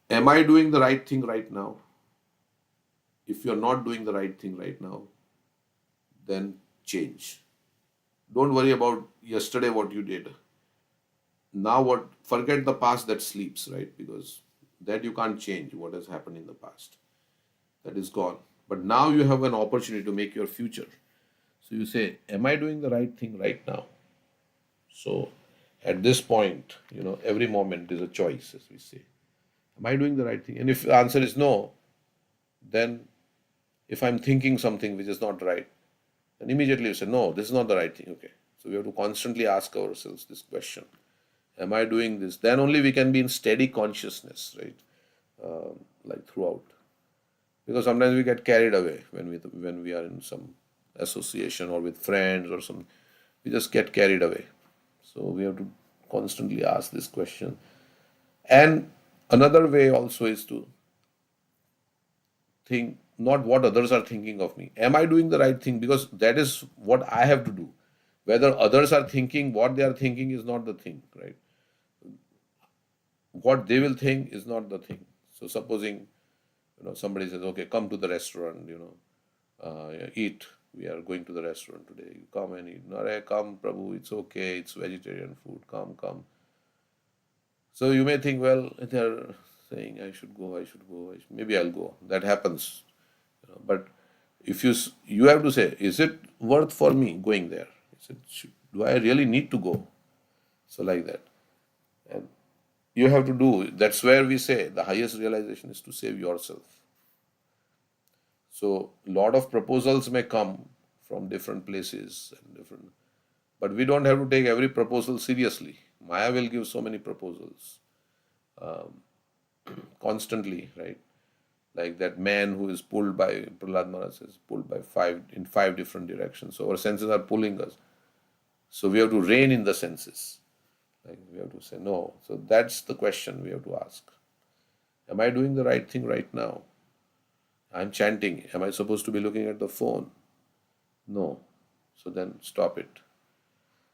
am I doing the right thing right now? If you're not doing the right thing right now, then change. Don't worry about yesterday what you did. Now what forget the past that sleeps, right? Because that you can't change what has happened in the past. That is gone. But now you have an opportunity to make your future. So you say, am I doing the right thing right now? So at this point, every moment is a choice, as we say. Am I doing the right thing? And if the answer is no, then if I'm thinking something which is not right, then immediately you say, no, this is not the right thing. Okay. So we have to constantly ask ourselves this question: am I doing this? Then only we can be in steady consciousness, right? Like throughout. Because sometimes we get carried away when we are in some association or with friends or some, we just get carried away. So we have to constantly ask this question. And another way also is to think not what others are thinking of me. Am I doing the right thing? Because that is what I have to do. Whether others are thinking, what they are thinking is not the thing, right? What they will think is not the thing. So supposing somebody says, okay, come to the restaurant, eat. We are going to the restaurant today. You come and eat. No, come, Prabhu. It's okay. It's vegetarian food. Come. So you may think, well, they're saying I should go. Maybe I'll go. That happens. But if you have to say, is it worth for me going there? Do I really need to go? So like that, and you have to do. That's where we say the highest realization is to save yourself. So lot of proposals may come from different places and different, but we don't have to take every proposal seriously. Maya will give so many proposals constantly, right? Like that man who is pulled by Prahlad Maharaj is pulled by five different directions. So our senses are pulling us. So we have to rein in the senses. Like we have to say no. So that's the question we have to ask. Am I doing the right thing right now? I'm chanting. Am I supposed to be looking at the phone? No. So then stop it.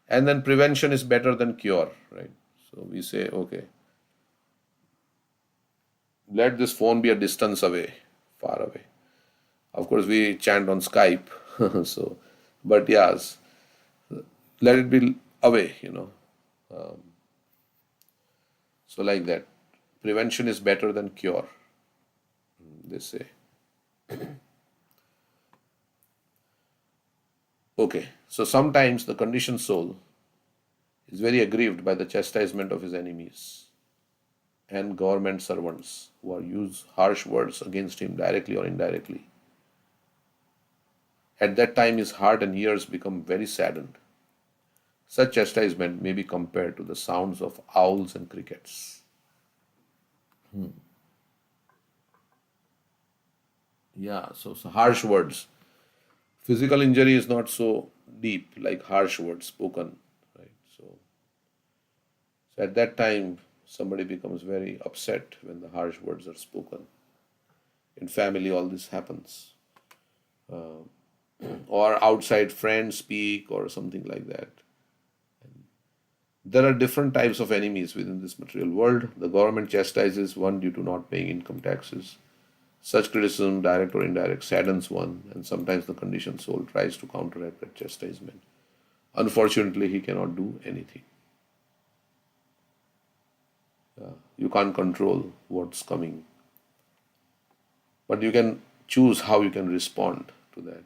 And then prevention is better than cure, right? So we say, okay, let this phone be a distance away, far away. Of course, we chant on Skype, so, but yes, let it be away. So like that, prevention is better than cure, they say. Okay, so sometimes the conditioned soul is very aggrieved by the chastisement of his enemies and government servants who are use harsh words against him directly or indirectly. At that time, his heart and ears become very saddened. Such chastisement may be compared to the sounds of owls and crickets. Yeah, so harsh words. Physical injury is not so deep like harsh words spoken, right? So at that time, somebody becomes very upset when the harsh words are spoken. In family, all this happens. Or outside friends speak or something like that. There are different types of enemies within this material world. The government chastises one due to not paying income taxes. Such criticism, direct or indirect, saddens one, and sometimes the conditioned soul tries to counteract that chastisement. Unfortunately, he cannot do anything. You can't control what's coming, but you can choose how you can respond to that.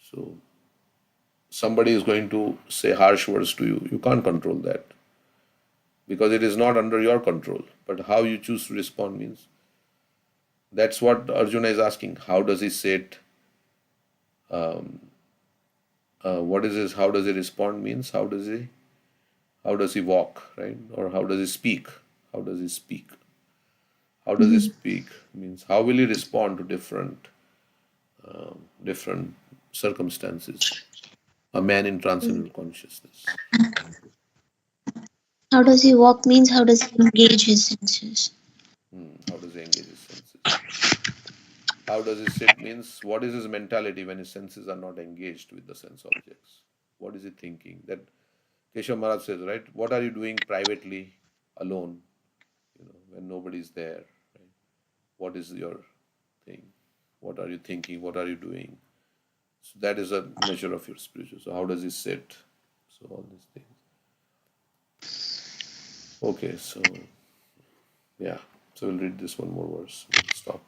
So, somebody is going to say harsh words to you. You can't control that because it is not under your control. But how you choose to respond means that's what Arjuna is asking. How does he say it? What is his? How does he respond? Means how does he walk, right? Or how does he speak? How does he speak? How does he speak? Means how will he respond to different circumstances? A man in transcendental consciousness. How does he walk means how does he engage his senses? How does he engage his senses? How does he sit means what is his mentality when his senses are not engaged with the sense objects? What is he thinking? That Keshav Maharaj says, right? What are you doing privately, alone, when nobody is there? Right? What is your thing? What are you thinking? What are you doing? So that is a measure of your spiritual. So how does he sit? So all these things. Okay, so yeah. So we'll read this one more verse. We'll stop.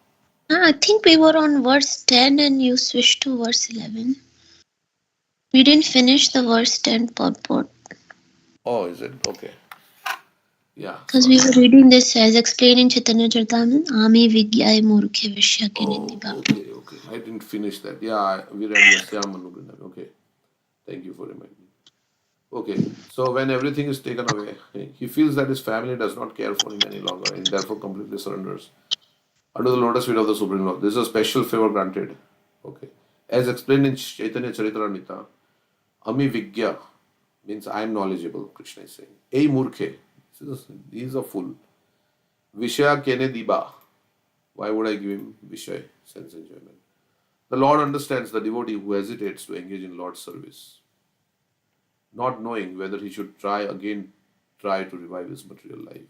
I think we were on verse 10 and you switched to verse 11. We didn't finish the verse 10 purport. Oh, is it? Okay. Yeah. Because we were reading this as explained in Chaitanya Charitamrita, Ami Vigyai Murkhe Vishya Ke Oh, Nidhi okay. I didn't finish that. Yeah, we read Yasyam Manugrinam. Okay. Thank you for reminding me. Okay. So when everything is taken away, he feels that his family does not care for him any longer and therefore completely surrenders under the lotus feet of the Supreme Lord. This is a special favor granted. Okay. As explained in Chaitanya Charitamrita, Ami Vigya means I am knowledgeable, Krishna is saying. Ei Murkhe, he is a fool. Vishaya Kene Diba. Why would I give him Vishay, sense enjoyment? The Lord understands the devotee who hesitates to engage in Lord's service, not knowing whether he should try to revive his material life.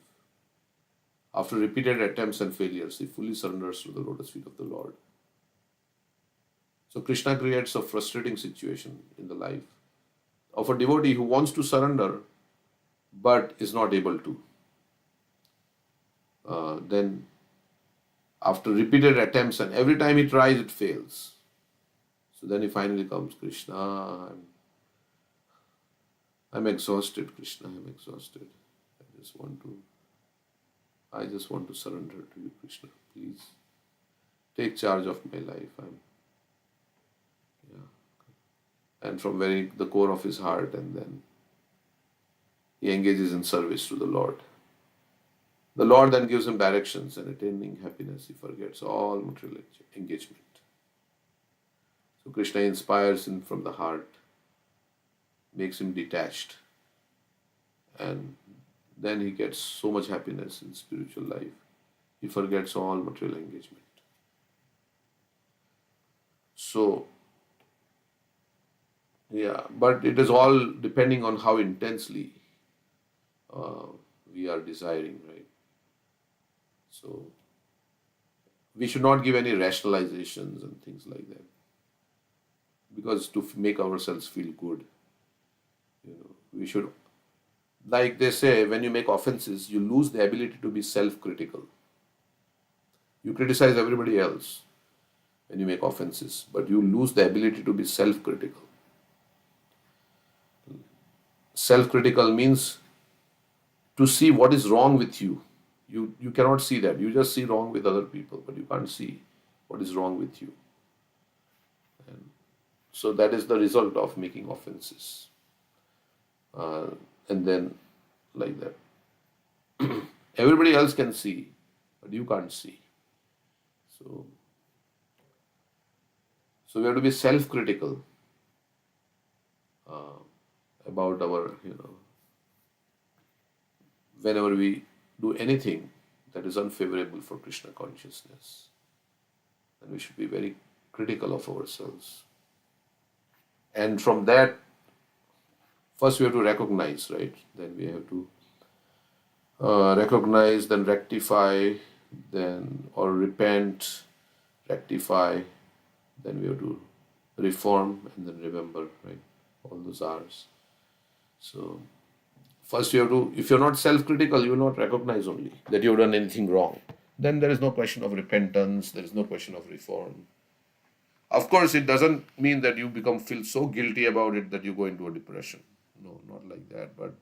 After repeated attempts and failures, he fully surrenders to the lotus feet of the Lord. So Krishna creates a frustrating situation in the life of a devotee who wants to surrender but is not able to. Then, after repeated attempts and every time he tries, it fails. So then he finally comes, Krishna, I'm exhausted, Krishna, I'm exhausted. I just want to surrender to you, Krishna. Please take charge of my life. And from the core of his heart, and then he engages in service to the Lord. The Lord then gives him directions, and attaining happiness, he forgets all material engagement. So Krishna inspires him from the heart, makes him detached, and then he gets so much happiness in spiritual life. He forgets all material engagement. So, yeah, but it is all depending on how intensely we are desiring, right? So, we should not give any rationalizations and things like that, because to make ourselves feel good, we should, like they say, when you make offenses, you lose the ability to be self-critical. You criticize everybody else when you make offenses, but you lose the ability to be self-critical. Self-critical means to see what is wrong with you. You cannot see that. You just see wrong with other people, but you can't see what is wrong with you. And so that is the result of making offenses. And then, like that, everybody else can see, but you can't see. So we have to be self-critical about our, whenever we do anything that is unfavorable for Krishna consciousness, then we should be very critical of ourselves. And from that First, we have to recognize, right? Then we have to recognize, then rectify, then or repent, rectify, then we have to reform, and then remember, right? All those R's. So first you have to, if you're not self-critical, you will not recognize only that you've done anything wrong. Then there is no question of repentance, there is no question of reform. Of course, it doesn't mean that you become feel so guilty about it that you go into a depression. No, not like that. But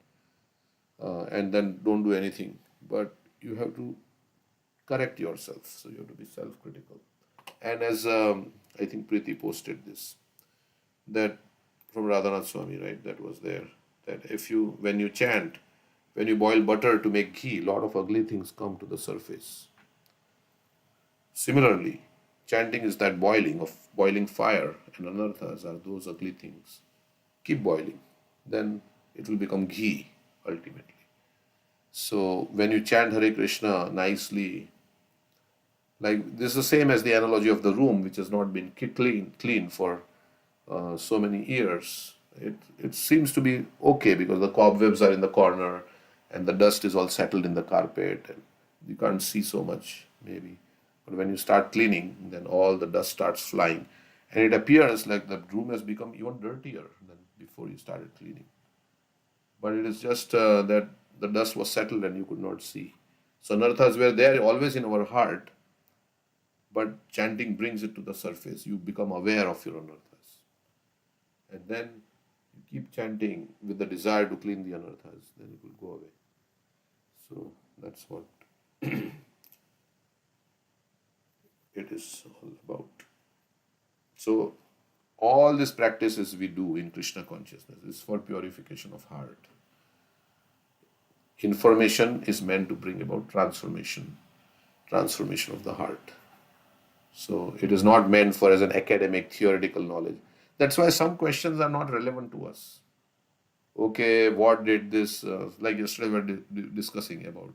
and then don't do anything. But you have to correct yourself. So you have to be self-critical. And as I think Preeti posted this, that from Radhanath Swami, right? That was there. That if you, when you chant, when you boil butter to make ghee, a lot of ugly things come to the surface. Similarly, chanting is that boiling of boiling fire, and anarthas are those ugly things. Keep boiling, then it will become ghee ultimately. So when you chant Hare Krishna nicely, like this is the same as the analogy of the room, which has not been clean for so many years. It seems to be okay because the cobwebs are in the corner, and the dust is all settled in the carpet, and you can't see so much maybe. But when you start cleaning, then all the dust starts flying, and it appears like the room has become even dirtier than before you started cleaning. But it is just that the dust was settled and you could not see. So anarthas were there always in our heart, but chanting brings it to the surface. You become aware of your anarthas. And then you keep chanting with the desire to clean the anarthas, then it will go away. So that's what it is all about. So all these practices we do in Krishna consciousness is for purification of heart. Information is meant to bring about transformation of the heart. So it is not meant for as an academic theoretical knowledge. That's why some questions are not relevant to us. Okay, what did this, like yesterday we were discussing about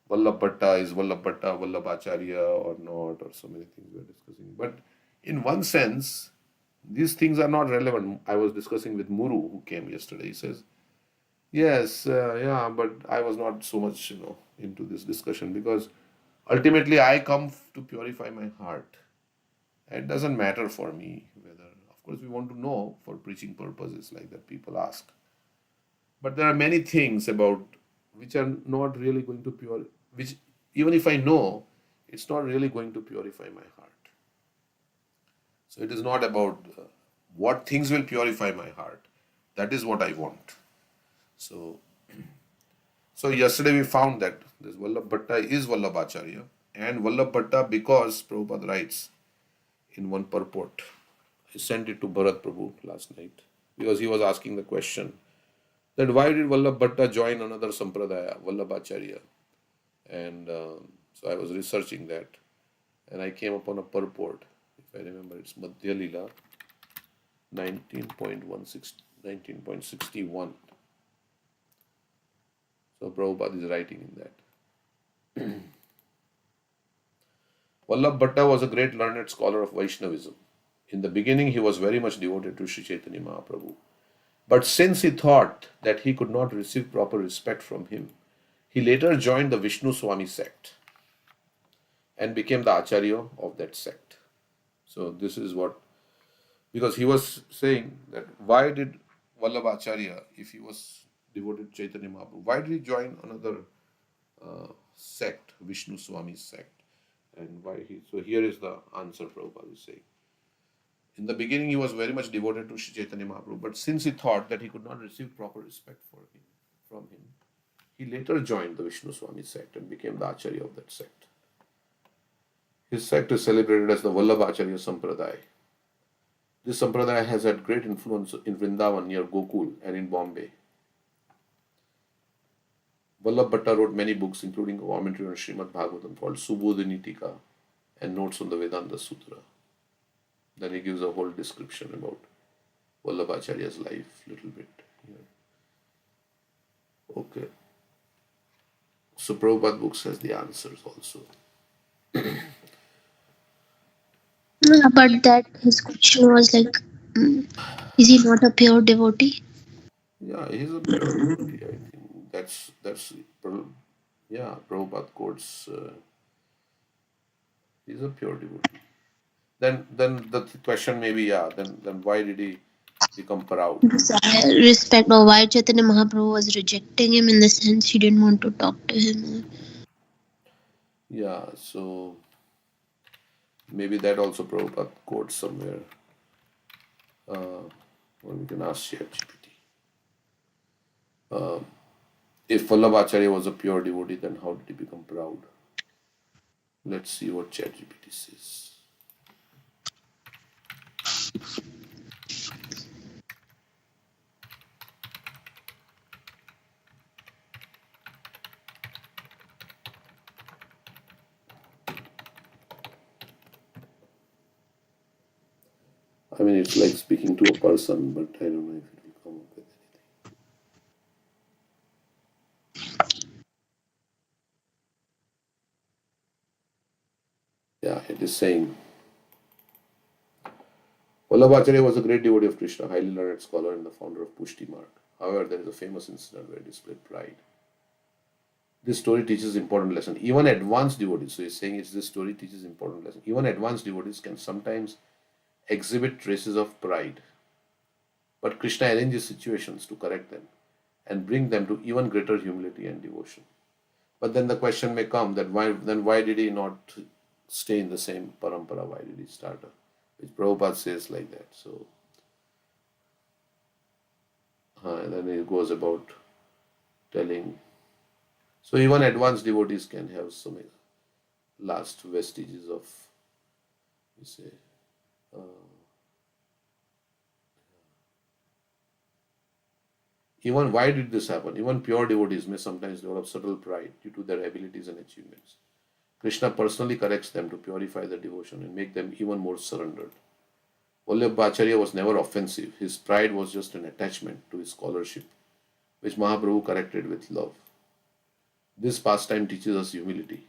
Vallabh Bhatta, is Vallabh Bhatta Vallabhacharya or not, or so many things we were discussing. But in one sense, these things are not relevant. I was discussing with Muru, who came yesterday. He says, yes, yeah, but I was not so much, into this discussion because ultimately I come to purify my heart. It doesn't matter for me whether, of course, we want to know for preaching purposes like that people ask. But there are many things about which are not really going to which even if I know, it's not really going to purify my heart. So it is not about what things will purify my heart. That is what I want. So, so yesterday we found that this Vallabh Bhatta is Vallabhacharya, and Vallabh Bhatta, because Prabhupada writes in one purport, I sent it to Bharat Prabhu last night because he was asking the question that why did Vallabh Bhatta join another sampradaya, Vallabhacharya? And so I was researching that, and I came upon a purport. If I remember, it's Madhya Lila 19.61. So Prabhupada is writing in that. Vallabh Bhatta was a great learned scholar of Vaishnavism. In the beginning, he was very much devoted to Sri Chaitanya Mahaprabhu. But since he thought that he could not receive proper respect from him, he later joined the Vishnu Swami sect and became the Acharya of that sect. So this is what, because he was saying that why did Vallabhacharya, if he was devoted to Chaitanya Mahaprabhu, why did he join another sect, Vishnu Swami sect? And why he, so here is the answer Prabhupada is saying. In the beginning, he was very much devoted to Sri Chaitanya Mahaprabhu, but since he thought that he could not receive proper respect from him, he later joined the Vishnu Swami sect and became the Acharya of that sect. His sect is celebrated as the Vallabhacharya Sampradaya. This Sampradaya has had great influence in Vrindavan near Gokul and in Bombay. Vallabh Bhatta wrote many books, including a commentary on Srimad Bhagavatam called Subodhini Tika and notes on the Vedanta Sutra. Then he gives a whole description about Vallabhacharya's life, little bit. Yeah. Okay. So Prabhupada books has the answers also. Yeah, but that his question was like, is he not a pure devotee? Yeah, he's a pure devotee. I think that's yeah. Prabhupada quotes. He's a pure devotee. Then the question may be, yeah. Then why did he become proud? Desire, respect, or why Chaitanya Mahaprabhu was rejecting him in the sense he didn't want to talk to him. Yeah. So maybe that also Prabhupada quotes somewhere. Or we can ask ChatGPT. If Vallabhacharya was a pure devotee, then how did he become proud? Let's see what ChatGPT says. I mean, it's like speaking to a person, but I don't know if it will come up with anything. Yeah, it is saying Vallabhacharya was a great devotee of Krishna, highly learned scholar, and the founder of Pushti Marg. However, there is a famous incident where he displayed pride. This story teaches important lesson. Even advanced devotees, so he's saying it's this story teaches important lesson. Even advanced devotees can sometimes exhibit traces of pride, but Krishna arranges situations to correct them and bring them to even greater humility and devotion. But then the question may come that why did he not stay in the same parampara? Why did he start? Which Prabhupada says like that. So and then he goes about telling. So even advanced devotees can have some last vestiges of, you say, even why did this happen? Even pure devotees may sometimes develop subtle pride due to their abilities and achievements. Krishna personally corrects them to purify their devotion and make them even more surrendered. Vallabhacharya was never offensive. His pride was just an attachment to his scholarship, which Mahaprabhu corrected with love. This pastime teaches us humility.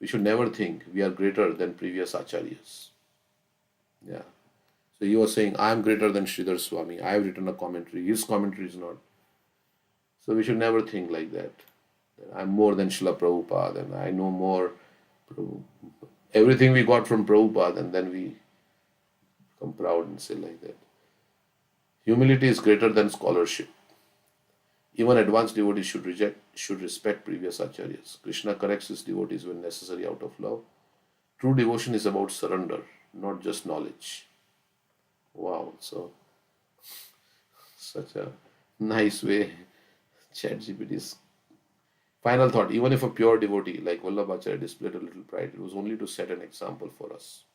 We should never think we are greater than previous acharyas. Yeah. So he was saying, I am greater than Sridhar Swami. I have written a commentary. His commentary is not. So we should never think like that. That I'm more than Srila Prabhupada and I know more. Everything we got from Prabhupada, and then we become proud and say like that. Humility is greater than scholarship. Even advanced devotees should respect previous acharyas. Krishna corrects his devotees when necessary out of love. True devotion is about surrender, not just knowledge. Wow, so such a nice way ChatGPT's final thought. Even if a pure devotee like Vallabhacharya displayed a little pride, it was only to set an example for us,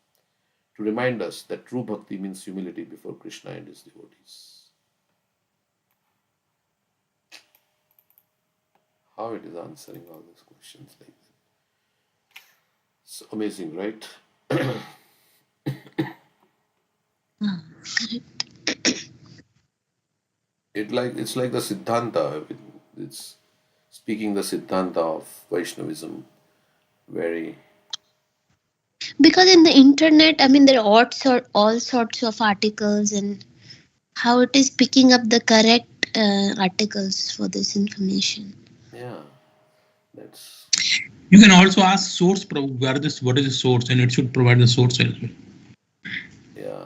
to remind us that true bhakti means humility before Krishna and his devotees. How it is answering all these questions like that. It's amazing, right? It's like the Siddhanta. It's speaking the Siddhanta of Vaishnavism. Very Because in the internet, I mean, there are all sorts of articles, and how it is picking up the correct articles for this information. yeah. That's You can also ask source, what is the source, and it should provide the source as well. yeah.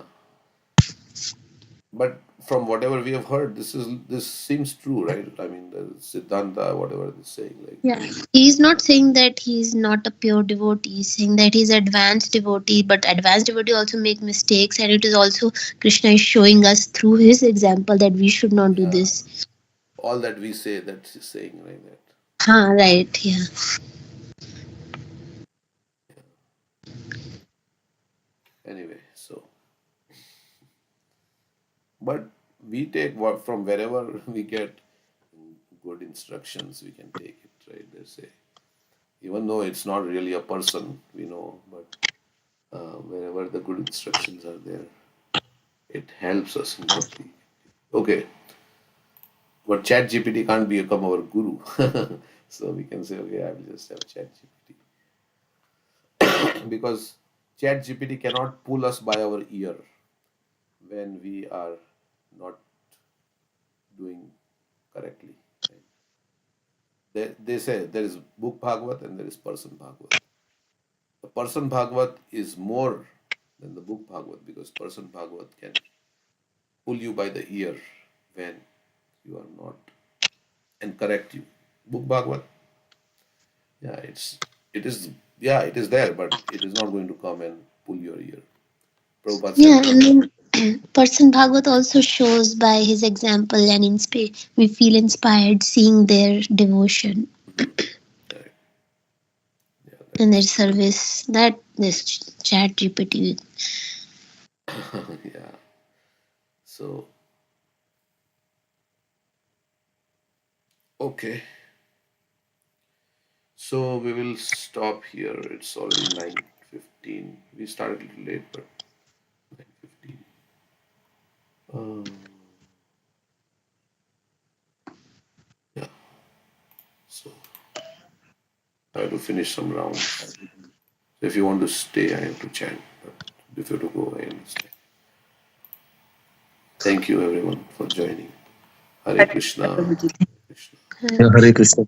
But from whatever we have heard, this seems true, right? I mean, the Siddhanta, whatever it's saying, like Yeah, he's not saying that he's not a pure devotee. He's saying that he's advanced devotee, but advanced devotee also make mistakes, and it is also Krishna is showing us through his example that we should not do yeah, this. all that we say, that's he's saying like that. Right, yeah. Anyway, so but we take what from wherever we get good instructions, we can take it, right? They say, even though it's not really a person, we know, but wherever the good instructions are there, it helps us in bhakti. Okay, but Chat GPT can't become our guru. So we can say, okay, I will just have Chat GPT. Because Chat GPT cannot pull us by our ear when we are not doing correctly. Right? They say there is book Bhagavad and there is person Bhagavad. The person Bhagavad is more than the book Bhagavad because person Bhagavad can pull you by the ear when you are not and correct you. Book Bhagavad, yeah, it is yeah, it is there, but it is not going to come and pull your ear. Prabhupada said Yeah, it. I mean, person Bhagavad also shows by his example and we feel inspired seeing their devotion Correct. Yeah, that and their is service. That this chat GPT. yeah. So okay. So we will stop here. It's already 9:15. We started a little late, but 9:15. Um, yeah. So I have to finish some rounds. So if you want to stay, I have to chant. But if you have to go, I understand. Thank you everyone for joining. Hare Hare Krishna. Krishna, Prabhuji. Krishna. Hare Krishna.